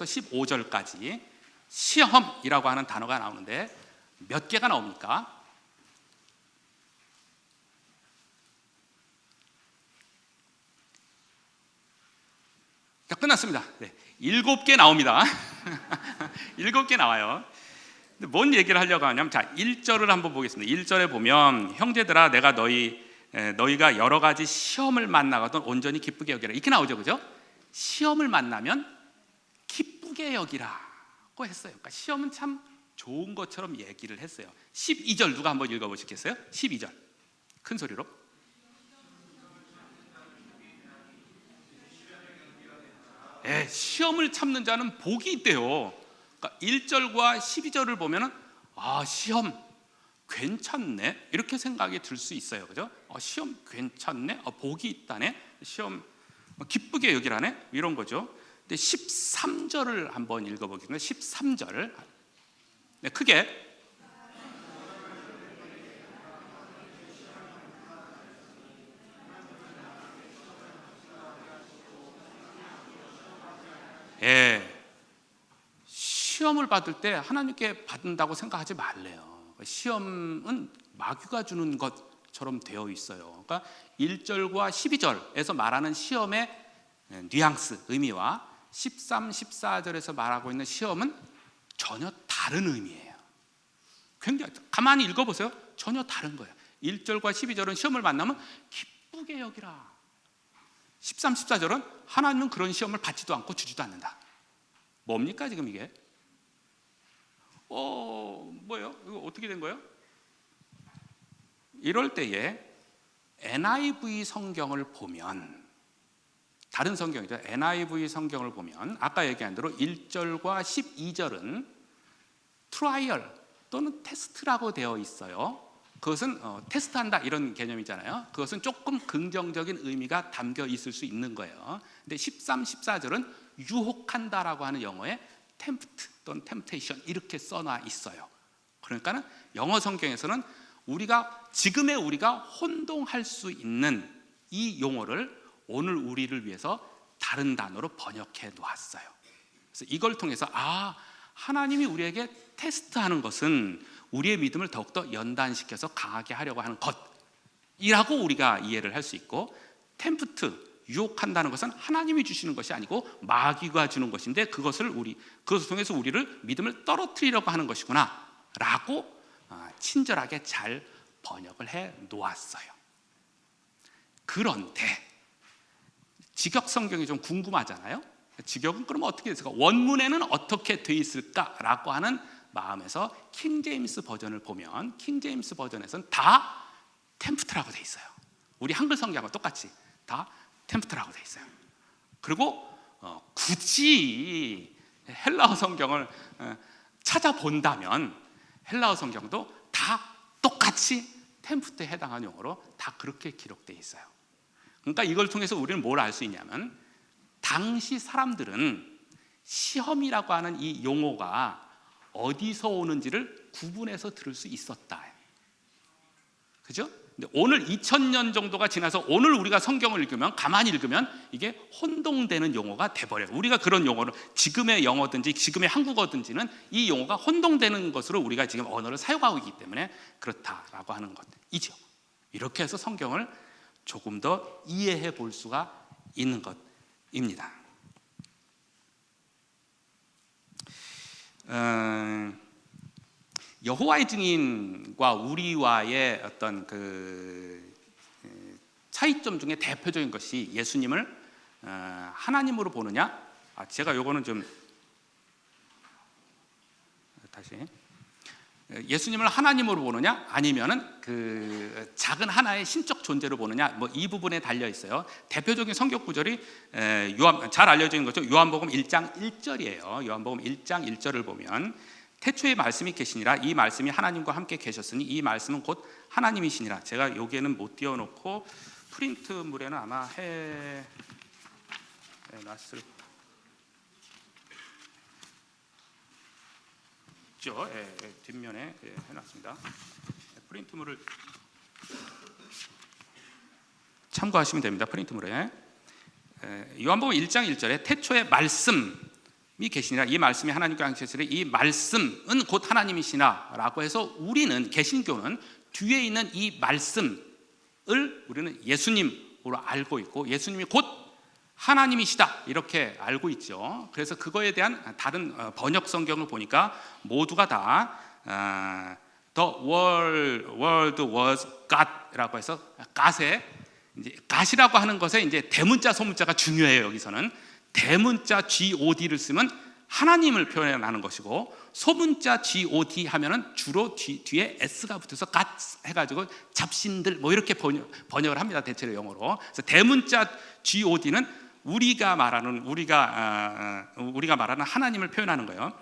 15절까지 시험이라고 하는 단어가 나오는데 몇 개가 나옵니까? 자, 끝났습니다. 네, 7개 나옵니다. 7개 나와요. 근데 뭔 얘기를 하려고 하냐면, 자, 1절을 한번 보겠습니다. 1절에 보면 형제들아 내가 너희가 여러 가지 시험을 만나거든 온전히 기쁘게 여기라, 이렇게 나오죠, 그죠? 시험을 만나면 기쁘게 여기라고 했어요. 그러니까 시험은 참 좋은 것처럼 얘기를 했어요. 12절 누가 한번 읽어보시겠어요? 12절 큰 소리로. 시험을 참는 자는 복이 있대요. 그러니까 1절과 12절을 보면은 시험 괜찮네, 이렇게 생각이 들 수 있어요, 그죠? 시험 괜찮네, 복이 있다네, 시험 기쁘게 여기라네, 이런 거죠. 근데 13절을 한번 읽어보겠습니다. 13절, 네, 크게. 시험을 받을 때 하나님께 받는다고 생각하지 말래요. 시험은 마귀가 주는 것처럼 되어 있어요. 그러니까 1절과 12절에서 말하는 시험의 뉘앙스, 의미와 13, 14절에서 말하고 있는 시험은 전혀 다른 의미예요. 굉장히 가만히 읽어보세요. 전혀 다른 거예요. 1절과 12절은 시험을 만나면 기쁘게 여기라. 13, 14절은 하나님은 그런 시험을 받지도 않고 주지도 않는다. 뭡니까 지금 이게? 뭐예요? 이거 어떻게 된 거예요? 이럴 때에 NIV 성경을 보면, 다른 성경이죠, NIV 성경을 보면 아까 얘기한 대로 1절과 12절은 트라이얼 또는 테스트라고 되어 있어요. 그것은 테스트한다 이런 개념이잖아요. 그것은 조금 긍정적인 의미가 담겨 있을 수 있는 거예요. 근데 13, 14절은 유혹한다라고 하는 영어에 tempt 또는 temptation 이렇게 써놔 있어요. 그러니까는 영어 성경에서는 지금의 우리가 혼동할 수 있는 이 용어를 오늘 우리를 위해서 다른 단어로 번역해 놓았어요. 그래서 이걸 통해서 하나님이 우리에게 테스트하는 것은 우리의 믿음을 더욱더 연단시켜서 강하게 하려고 하는 것, 우리가 이해를 할 수 있고, 템프트, 유혹한다는 것은 하나님이 주시는 것이 아니고 마귀가 주는 것인데 그것을 통해서 우리를 믿음을 떨어뜨리려고 하는 것이구나 라고 친절하게 잘 번역을 해 놓았어요. 그런데 직역 성경이 좀 궁금하잖아요. 직역은 그러면 어떻게 됐을까? 원문에는 어떻게 돼 있을까라고 하는 마음에서 킹제임스 버전을 보면, 킹제임스 버전에서는 다 템프트라고 돼 있어요. 우리 한글 성경과 똑같이 다 템프트라고 돼 있어요. 그리고 굳이 헬라어 성경을 찾아본다면 헬라어 성경도 다 똑같이 템프트에 해당하는 용어로 다 그렇게 기록되어 있어요. 그러니까 이걸 통해서 우리는 뭘 알 수 있냐면, 당시 사람들은 시험이라고 하는 이 용어가 어디서 오는지를 구분해서 들을 수 있었다. 그죠? 근데 오늘 2000년 정도가 지나서 오늘 우리가 성경을 읽으면, 가만히 읽으면 이게 혼동되는 용어가 돼버려요. 우리가 그런 용어를, 지금의 영어든지 지금의 한국어든지는 이 용어가 혼동되는 것으로 우리가 지금 언어를 사용하고 있기 때문에 그렇다라고 하는 것이죠. 이렇게 해서 성경을 조금 더 이해해 볼 수가 있는 것입니다. 여호와의 증인과 우리와의 어떤 그 차이점 중에 대표적인 것이 예수님을 하나님으로 보느냐? 제가 요거는 좀 다시, 예수님을 하나님으로 보느냐, 아니면은 그 작은 하나의 신적 존재로 보느냐, 뭐 이 부분에 달려 있어요. 대표적인 성경 구절이 잘 알려져 있는 거죠. 요한복음 1장 1절이에요. 요한복음 1장 1절을 보면, 태초에 말씀이 계시니라, 이 말씀이 하나님과 함께 계셨으니 이 말씀은 곧 하나님이시니라. 제가 여기에는 못 띄워놓고 프린트물에는 아마 해놨을 죠. 뒷면에 해놨습니다. 프린트물을 참고하시면 됩니다. 프린트물에 요한복음 1장 1절에 태초에 말씀이 계시니라, 이 말씀이 하나님과 함께 계시니라, 이 말씀은 곧 하나님이시나 라고 해서, 우리는 개신교는 뒤에 있는 이 말씀을 우리는 예수님으로 알고 있고, 예수님이 곧 하나님이시다 이렇게 알고 있죠. 그래서 그거에 대한 다른 번역 성경을 보니까 모두가 다 The Word was God라고 해서, God에 이제 God이라고 하는 것에 이제 대문자 소문자가 중요해요. 여기서는 대문자 God를 쓰면 하나님을 표현하는 것이고, 소문자 God 하면은 주로 뒤에 S가 붙어서 God 해가지고 잡신들 뭐 이렇게 번역을 합니다. 대체로 영어로. 그래서 대문자 God는 우리가 말하는 하나님을 표현하는 거예요.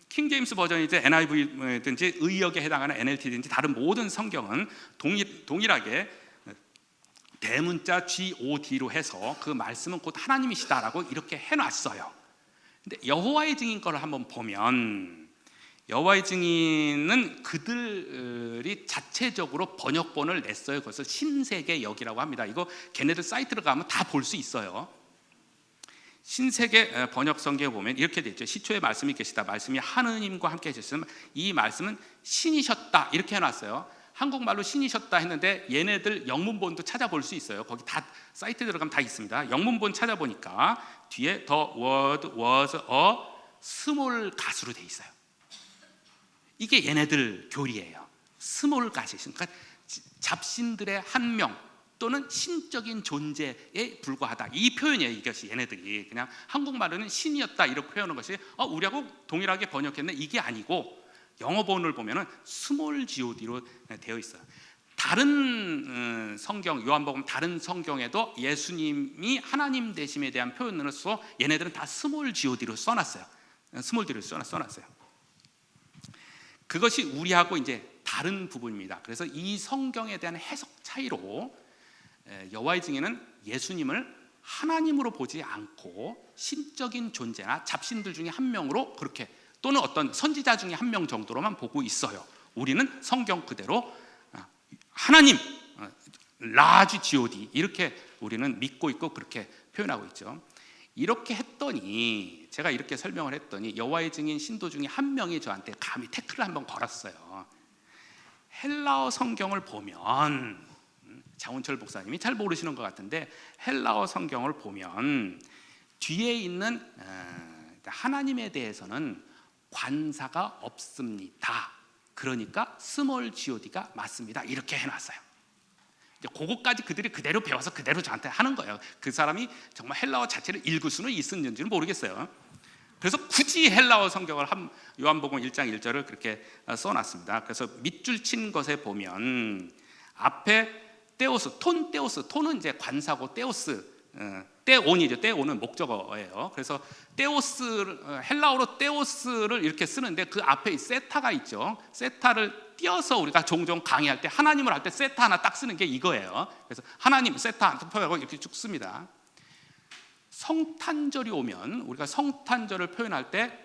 킹 제임스 버전이든 NIV든지 의역에 해당하는 NLT든지 다른 모든 성경은 동일하게 대문자 God로 해서 그 말씀은 곧 하나님이시다라고 이렇게 해놨어요. 근데 여호와의 증인 거를 한번 보면, 여호와의 증인은 그들이 자체적으로 번역본을 냈어요. 그것을 신세계 역이라고 합니다. 이거 걔네들 사이트로 가면 다 볼 수 있어요. 신세계 번역 성경에 보면 이렇게 돼 있죠. 시초에 말씀이 계시다, 말씀이 하느님과 함께 계셨으면 이 말씀은 신이셨다 이렇게 해놨어요. 한국말로 신이셨다 했는데 얘네들 영문본도 찾아볼 수 있어요. 거기 다 사이트 들어가면 다 있습니다. 영문본 찾아보니까 뒤에 The Word was a small 가수로 돼 있어요. 이게 얘네들 교리예요. 스몰 가시, 그러니까 잡신들의 한 명 또는 신적인 존재에 불과하다, 이 표현이에요. 이것이 얘네들이 그냥 한국말로는 신이었다 이렇게 표현하는 것이 우리하고 동일하게 번역했는데 이게 아니고 영어본을 보면은 스몰 god로 되어 있어요. 다른 성경, 요한복음 다른 성경에도 예수님이 하나님 되심에 대한 표현으로서 얘네들은 다 스몰 god로 써놨어요. 스몰 god로 써놨어요. 그것이 우리하고 이제 다른 부분입니다. 그래서 이 성경에 대한 해석 차이로 여호와의 증인은 예수님을 하나님으로 보지 않고 신적인 존재나 잡신들 중에 한 명으로 그렇게, 또는 어떤 선지자 중에 한 명 정도로만 보고 있어요. 우리는 성경 그대로 하나님, 라지 God 이렇게 우리는 믿고 있고 그렇게 표현하고 있죠. 이렇게 했더니, 제가 이렇게 설명을 했더니 여호와의 증인 신도 중에 한 명이 저한테 감히 태클을 한번 걸었어요. 헬라어 성경을 보면 장훈철 목사님이 잘 모르시는 것 같은데 헬라어 성경을 보면 뒤에 있는 하나님에 대해서는 관사가 없습니다. 그러니까 스몰 god가 맞습니다. 이렇게 해놨어요. 이제 그거까지 그들이 그대로 배워서 그대로 저한테 하는 거예요. 그 사람이 정말 헬라어 자체를 읽을 수는 있었는지는 모르겠어요. 그래서 굳이 헬라어 성경을 요한복음 1장 1절을 그렇게 써놨습니다. 그래서 밑줄 친 것에 보면 앞에 떼오스, 톤은 이제 관사고 떼온이죠. 떼온은 목적어예요. 그래서 헬라어로 떼오스를 이렇게 쓰는데 그 앞에 세타가 있죠. 세타를 띄어서 우리가 종종 강의할 때 하나님을 할 때 세타 하나 딱 쓰는 게 이거예요. 그래서 하나님 세타 표현하고 이렇게 쭉 씁니다. 성탄절이 오면 우리가 성탄절을 표현할 때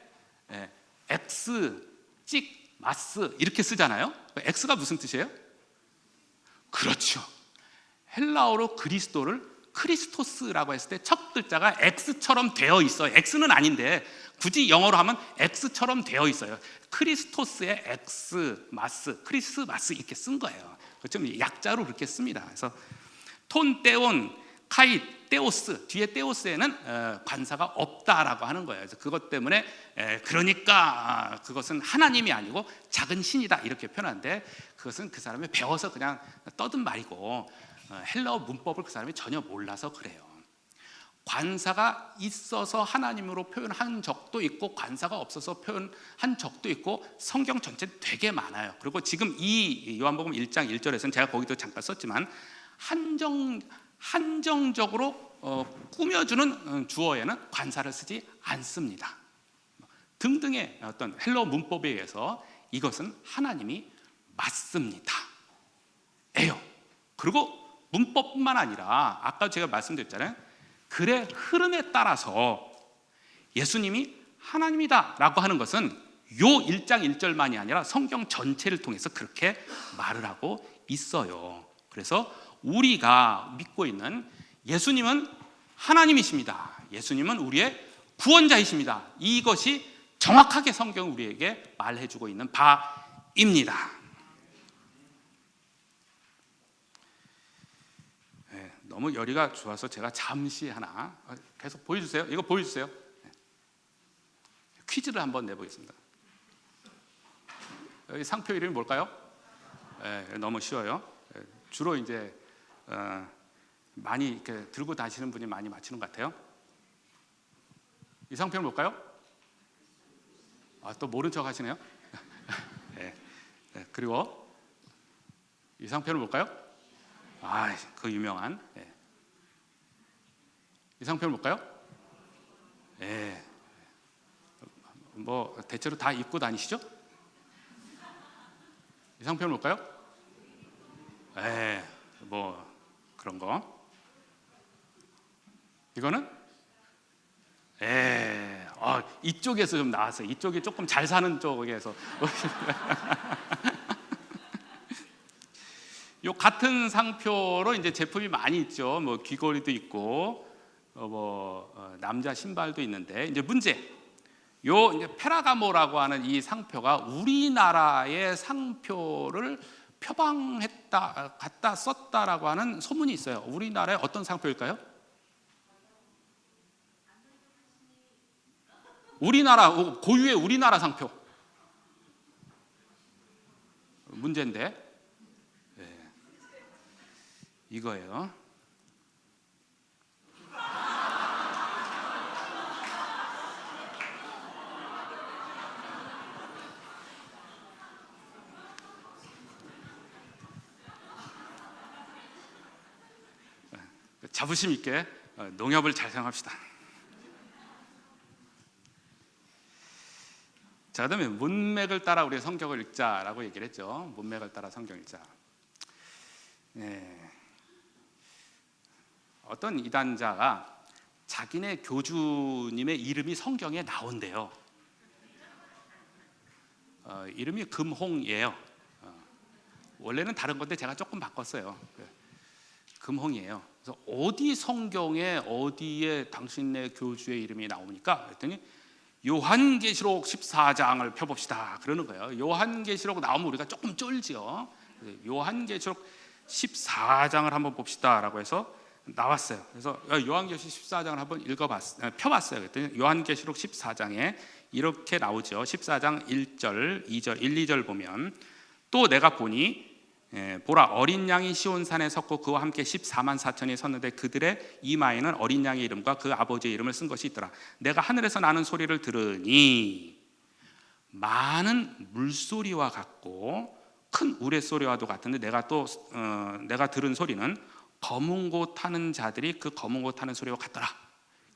엑스, 찍, 마스 이렇게 쓰잖아요. 엑스가 무슨 뜻이에요? 그렇죠. 헬라어로 그리스도를 크리스토스라고 했을 때 첫 글자가 X처럼 되어 있어요. X는 아닌데 굳이 영어로 하면 X처럼 되어 있어요. 크리스토스의 X, 마스, 크리스마스 이렇게 쓴 거예요. 좀 약자로 그렇게 씁니다. 그래서 톤, 떼온, 카이, 떼오스 뒤에 떼오스에는 관사가 없다라고 하는 거예요. 그래서 그것 때문에 그러니까 그것은 하나님이 아니고 작은 신이다 이렇게 표현하는데 그것은 그 사람이 배워서 그냥 떠든 말이고 헬라어 문법을 그 사람이 전혀 몰라서 그래요. 관사가 있어서 하나님으로 표현한 적도 있고 관사가 없어서 표현한 적도 있고 성경 전체 되게 많아요. 그리고 지금 이 요한복음 1장 1절에서는 제가 거기도 잠깐 썼지만 한정적으로 꾸며주는 주어에는 관사를 쓰지 않습니다. 등등의 어떤 헬라어 문법에 의해서 이것은 하나님이 맞습니다. 에요. 그리고 문법뿐만 아니라 아까 제가 말씀드렸잖아요. 글의 흐름에 따라서 예수님이 하나님이다 라고 하는 것은 요 1장 1절만이 아니라 성경 전체를 통해서 그렇게 말을 하고 있어요. 그래서 우리가 믿고 있는 예수님은 하나님이십니다. 예수님은 우리의 구원자이십니다. 이것이 정확하게 성경 우리에게 말해주고 있는 바입니다. 너무 열의가 좋아서 제가 잠시 하나 계속 보여주세요. 이거 보여주세요. 퀴즈를 한번 내보겠습니다. 여기 상표 이름이 뭘까요? 너무 쉬워요. 주로 이제 많이 이렇게 들고 다니시는 분이 많이 맞히는 것 같아요. 이 상표는 뭘까요? 또 모른 척 하시네요. 그리고 이 상표는 뭘까요? 그 유명한 이 상표는 뭘까요? 뭐 대체로 다 입고 다니시죠? 이 상표는 뭘까요? 뭐 그런 거. 이거는 이쪽에서 좀 나왔어요. 이쪽이 조금 잘 사는 쪽에서. 요 같은 상표로 이제 제품이 많이 있죠. 뭐 귀걸이도 있고, 남자 신발도 있는데 이제 문제. 요 이제 페라가모라고 하는 이 상표가 우리나라의 상표를 표방했다, 갖다 썼다라고 하는 소문이 있어요. 우리나라의 어떤 상표일까요? 우리나라 고유의 우리나라 상표. 문제인데. 이거예요. 자부심 있게 농협을 잘 사용합시다. 자, 그다음에 문맥을 따라 우리 성경을 읽자라고 얘기를 했죠. 문맥을 따라 성경 읽자. 어떤 이단자가 자기네 교주님의 이름이 성경에 나온대요. 이름이 금홍이에요. 원래는 다른 건데 제가 조금 바꿨어요. 금홍이에요. 그래서 어디 성경에 어디에 당신네 교주의 이름이 나오니까 그랬더니 요한계시록 14장을 펴봅시다 그러는 거예요. 요한계시록 나오면 우리가 조금 쫄지요. 요한계시록 14장을 한번 봅시다라고 해서 나왔어요. 그래서 요한계시록 14장을 한번 펴봤어요. 그랬더니 요한계시록 14장에 이렇게 나오죠. 14장 1절, 2절, 1, 2절 보면 또 내가 보니 보라 어린 양이 시온산에 섰고 그와 함께 14만 4천이 섰는데 그들의 이마에는 어린 양의 이름과 그 아버지의 이름을 쓴 것이 있더라. 내가 하늘에서 나는 소리를 들으니 많은 물소리와 같고 큰 우레소리와도 같은데 내가 들은 소리는 검은 곳 타는 자들이 그 검은 곳 타는 소리와 같더라.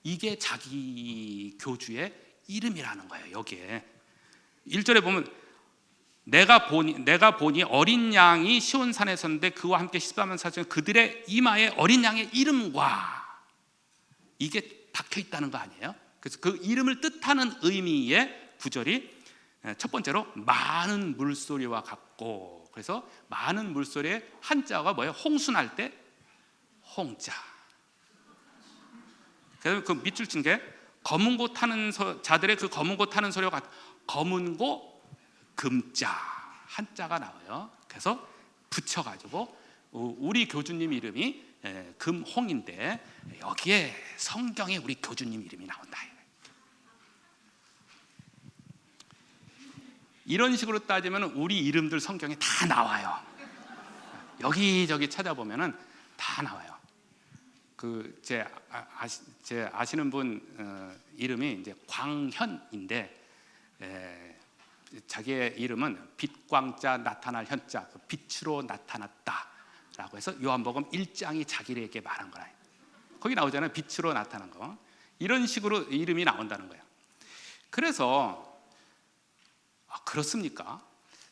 이게 자기 교주의 이름이라는 거예요. 여기에 1절에 보면 내가 보니 어린 양이 시온산에 섰는데 그와 함께 14만 4천 그들의 이마에 어린 양의 이름과 이게 박혀 있다는 거 아니에요? 그래서 그 이름을 뜻하는 의미의 구절이 첫 번째로 많은 물소리와 같고, 그래서 많은 물소리의 한자가 뭐예요? 홍순할 때 홍자. 그래서 그 밑줄 친 게 검은 곳 타는 자들의 그 검은 곳 타는 소리와 같 검은 곳 금자 한자가 나와요. 그래서 붙여가지고 우리 교주님 이름이 금홍인데 여기에 성경에 우리 교주님 이름이 나온다. 이런 식으로 따지면 우리 이름들 성경에 다 나와요. 여기저기 찾아보면은 다 나와요. 제 아시는 분 이름이 이제 광현인데 자기의 이름은 빛광자 나타날 현자, 빛으로 나타났다라고 해서 요한복음 1장이 자기에게 말한 거라. 거기 나오잖아요. 빛으로 나타난 거. 이런 식으로 이름이 나온다는 거예요. 그래서 그렇습니까?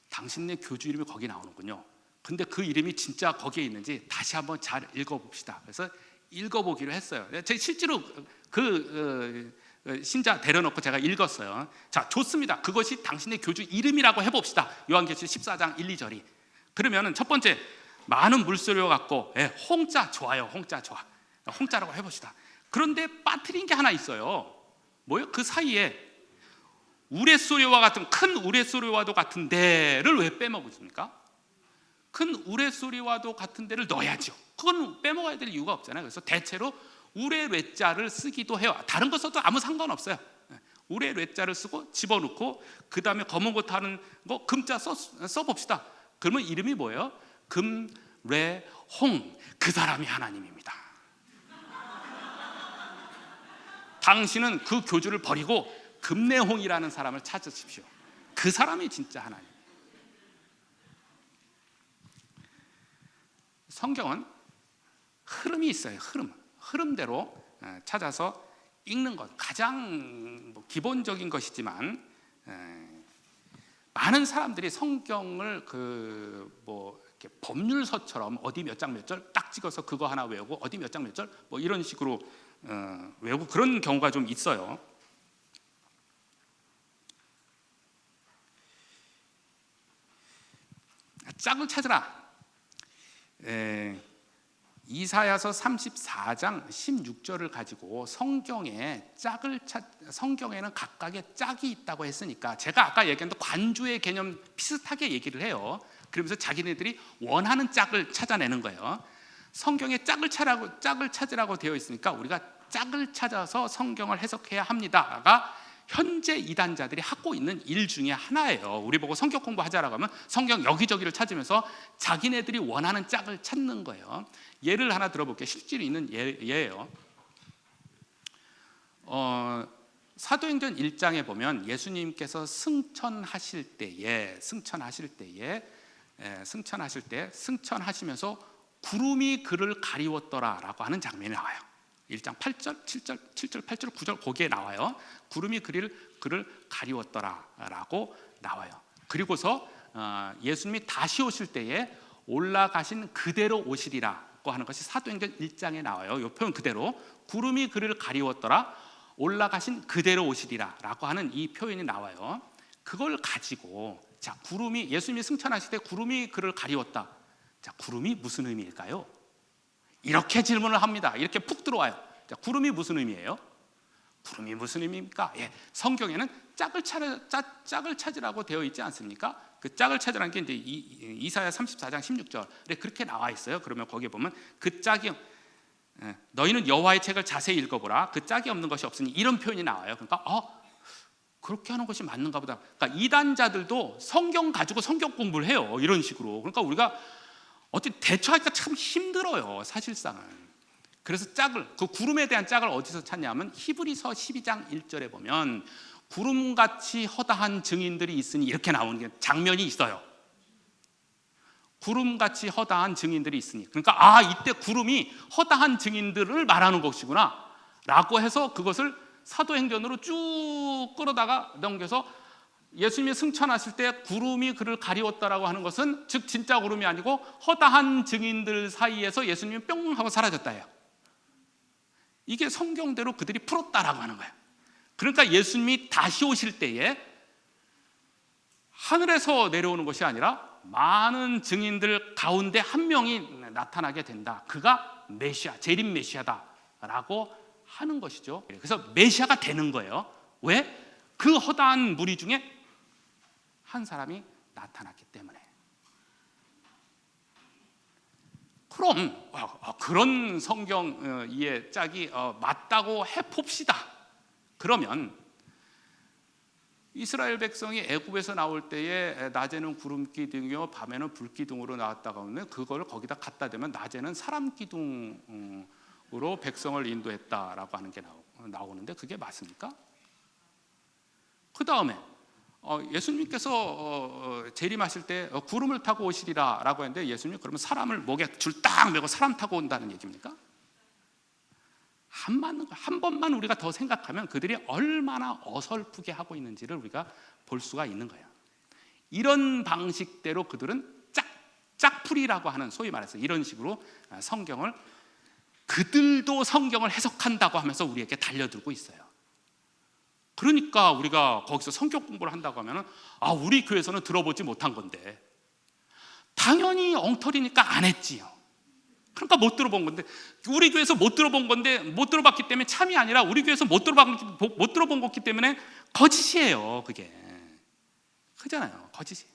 당신네 교주 이름이 거기 나오는군요. 근데 그 이름이 진짜 거기에 있는지 다시 한번 잘 읽어봅시다. 그래서 읽어보기로 했어요. 제가 실제로 신자 데려놓고 제가 읽었어요. 자, 좋습니다. 그것이 당신의 교주 이름이라고 해봅시다. 요한계시록 14장 1, 2절이. 그러면은 첫 번째 많은 물소리와 같고 홍자 좋아요. 홍자 좋아. 홍자라고 해봅시다. 그런데 빠뜨린 게 하나 있어요. 뭐요? 그 사이에 우레소리와 같은 큰 우레소리와도 같은 데를 왜 빼먹으십니까? 큰 우레소리와도 같은 데를 넣어야죠. 그건 빼먹어야 될 이유가 없잖아요. 그래서 대체로 우레뢰자를 쓰기도 해요. 다른 거 써도 아무 상관없어요. 우레뢰자를 쓰고 집어넣고 그 다음에 검은 곳 하는 거 금자 써봅시다. 그러면 이름이 뭐예요? 금레홍. 그 사람이 하나님입니다. 당신은 그 교주를 버리고 금레홍이라는 사람을 찾으십시오. 그 사람이 진짜 하나님. 성경은 흐름이 있어요. 흐름대로 찾아서 읽는 것 가장 기본적인 것이지만 많은 사람들이 성경을 이렇게 법률서처럼 어디 몇 장 몇 절 딱 찍어서 그거 하나 외우고 어디 몇 장 몇 절 이런 식으로 외우고 그런 경우가 좀 있어요. 짝을 찾으라. 이사야서 34장 16절을 가지고 성경에는 각각의 짝이 있다고 했으니까 제가 아까 얘기한 관주의 개념 비슷하게 얘기를 해요. 그러면서 자기네들이 원하는 짝을 찾아내는 거예요. 성경에 짝을 찾으라고 되어 있으니까 우리가 짝을 찾아서 성경을 해석해야 합니다가 현재 이단자들이 하고 있는 일 중에 하나예요. 우리 보고 성경 공부하자라고 하면 성경 여기저기를 찾으면서 자기네들이 원하는 짝을 찾는 거예요. 예를 하나 들어볼게요. 실제로 있는 예예요. 사도행전 1장에 보면 예수님께서 승천하실 때에 승천하시면서 구름이 그를 가리웠더라라고 하는 장면이 나와요. 1장 8절, 7절, 8절, 9절 거기에 나와요. 구름이 그를 가리웠더라라고 나와요. 그리고서 예수님이 다시 오실 때에 올라가신 그대로 오시리라고 하는 것이 사도행전 1장에 나와요. 이 표현 그대로 구름이 그를 가리웠더라, 올라가신 그대로 오시리라라고 하는 이 표현이 나와요. 그걸 가지고 자, 구름이 예수님이 승천하실 때 구름이 그를 가리웠다. 자, 구름이 무슨 의미일까요? 이렇게 질문을 합니다. 이렇게 푹 들어와요. 자, 구름이 무슨 의미예요? 구름이 무슨 의미입니까? 성경에는 짝을 찾으라고 되어 있지 않습니까? 그 짝을 찾으라는 게 이제 이사야 34장 16절에 그렇게 나와 있어요. 그러면 거기에 보면 그 짝이 너희는 여호와의 책을 자세히 읽어보라. 그 짝이 없는 것이 없으니 이런 표현이 나와요. 그러니까 그렇게 하는 것이 맞는가 보다. 그러니까 이단자들도 성경 가지고 성경 공부를 해요. 이런 식으로. 그러니까 우리가 어떻게 대처하기가 참 힘들어요. 사실상은. 그래서 그 구름에 대한 짝을 어디서 찾냐면 히브리서 12장 1절에 보면 구름같이 허다한 증인들이 있으니 이렇게 나오는 게 장면이 있어요. 구름같이 허다한 증인들이 있으니, 그러니까 이때 구름이 허다한 증인들을 말하는 것이구나 라고 해서 그것을 사도행전으로 쭉 끌어다가 넘겨서 예수님이 승천하실 때 구름이 그를 가리웠다라고 하는 것은 즉 진짜 구름이 아니고 허다한 증인들 사이에서 예수님이 뿅 하고 사라졌다예요. 이게 성경대로 그들이 풀었다라고 하는 거예요. 그러니까 예수님이 다시 오실 때에 하늘에서 내려오는 것이 아니라 많은 증인들 가운데 한 명이 나타나게 된다. 그가 메시아, 재림 메시아다라고 하는 것이죠. 그래서 메시아가 되는 거예요. 왜? 그 허다한 무리 중에 한 사람이 나타났기 때문에. 그럼 그런 성경 이해 짝이 맞다고 해봅시다. 그러면 이스라엘 백성이 애굽에서 나올 때에 낮에는 구름 기둥이요 밤에는 불 기둥으로 나왔다가 오면 그걸 거기다 갖다 대면 낮에는 사람 기둥으로 백성을 인도했다라고 하는 게 나오는데 그게 맞습니까? 그 다음에 예수님께서 재림하실 때 구름을 타고 오시리라라고 했는데 예수님이 그러면 사람을 목에 줄 딱 메고 사람 타고 온다는 얘기입니까? 한 번만 우리가 더 생각하면 그들이 얼마나 어설프게 하고 있는지를 우리가 볼 수가 있는 거예요. 이런 방식대로 그들은 짝풀이라고 하는, 소위 말해서 이런 식으로 성경을, 그들도 성경을 해석한다고 하면서 우리에게 달려들고 있어요. 그러니까 우리가 거기서 성경 공부를 한다고 하면 우리 교회에서는 들어보지 못한 건데 당연히 엉터리니까 안 했지요. 그러니까 못 들어본 건데, 우리 교회에서 못 들어본 건데, 못 들어봤기 때문에 참이 아니라 우리 교회에서 못 들어본 거기 때문에 거짓이에요. 그게 그잖아요. 거짓이에요.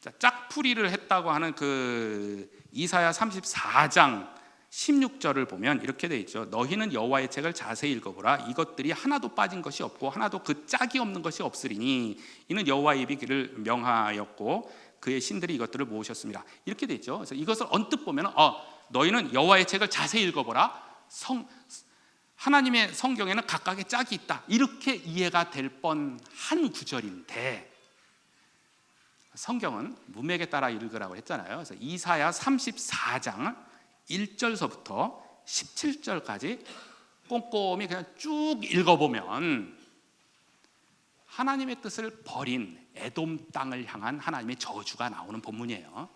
자, 짝풀이를 했다고 하는 그 이사야 34장 16절을 보면 이렇게 돼 있죠. 너희는 여호와의 책을 자세히 읽어보라. 이것들이 하나도 빠진 것이 없고 하나도 그 짝이 없는 것이 없으리니 이는 여호와의 입이 그를 명하였고 그의 신들이 이것들을 모으셨습니다. 이렇게 돼 있죠. 그래서 이것을 언뜻 보면 너희는 여호와의 책을 자세히 읽어보라. 하나님의 성경에는 각각의 짝이 있다. 이렇게 이해가 될 뻔한 구절인데 성경은 문맥에 따라 읽으라고 했잖아요. 그래서 이사야 34장 1절서부터 17절까지 꼼꼼히 그냥 쭉 읽어보면 하나님의 뜻을 버린 에돔 땅을 향한 하나님의 저주가 나오는 본문이에요.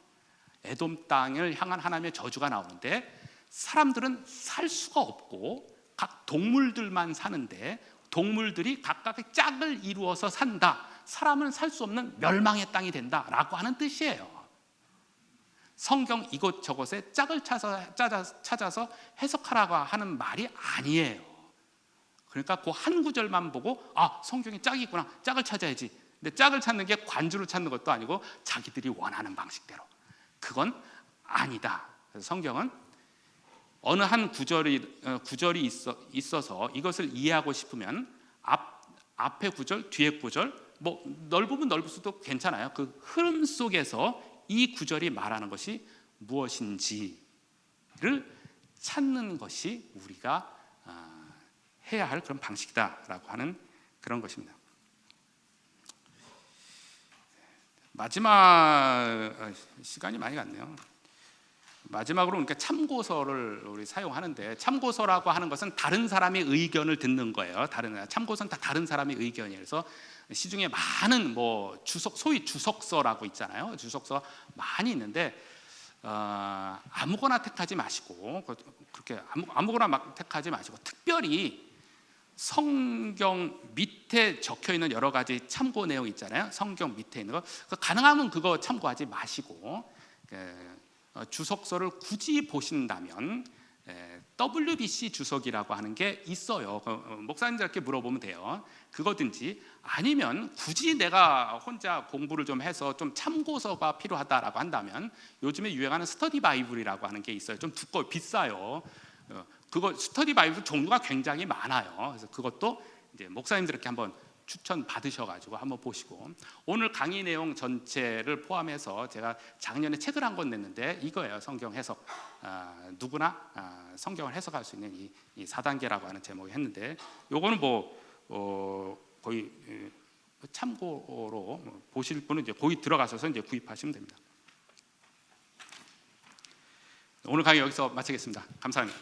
에돔 땅을 향한 하나님의 저주가 나오는데 사람들은 살 수가 없고 각 동물들만 사는데 동물들이 각각의 짝을 이루어서 산다. 사람은 살 수 없는 멸망의 땅이 된다라고 하는 뜻이에요. 성경 이곳저곳에 짝을 찾아서 해석하라고 하는 말이 아니에요. 그러니까 그 한 구절만 보고 성경에 짝이 있구나, 짝을 찾아야지. 근데 짝을 찾는 게 관주를 찾는 것도 아니고 자기들이 원하는 방식대로. 그건 아니다. 그래서 성경은 어느 한 구절이 있어서 이것을 이해하고 싶으면 앞에 구절, 뒤에 구절, 뭐 넓으면 넓을수도 괜찮아요. 그 흐름 속에서 이 구절이 말하는 것이 무엇인지를 찾는 것이 우리가 해야 할 그런 방식이다라고 하는 그런 것입니다. 마지막 시간이 많이 갔네요. 마지막으로 그러니까 참고서를 우리 사용하는데 참고서라고 하는 것은 다른 사람의 의견을 듣는 거예요. 참고서는 다 다른 사람의 의견이에요. 그래서 시중에 많은 소위 주석서라고 있잖아요. 주석서 많이 있는데 아무거나 택하지 마시고 그렇게 아무거나 막 택하지 마시고 특별히 성경 밑에 적혀 있는 여러 가지 참고 내용 있잖아요. 성경 밑에 있는 거 가능하면 그거 참고하지 마시고 주석서를 굳이 보신다면 WBC 주석이라고 하는 게 있어요. 목사님들께 물어보면 돼요. 그거든지 아니면 굳이 내가 혼자 공부를 좀 해서 좀 참고서가 필요하다라고 한다면 요즘에 유행하는 스터디 바이블이라고 하는 게 있어요. 좀 두꺼워 비싸요. 그거 스터디 바이블 종류가 굉장히 많아요. 그래서 그것도 이제 목사님들께 한번 추천 받으셔가지고 한번 보시고, 오늘 강의 내용 전체를 포함해서 제가 작년에 책을 한 권 냈는데 이거예요. 성경 해석. 누구나 성경을 해석할 수 있는 이 4단계라고 하는 제목이 했는데, 요거는 거의 참고로 보실 분은 이제 거기 들어가셔서 이제 구입하시면 됩니다. 오늘 강의 여기서 마치겠습니다. 감사합니다.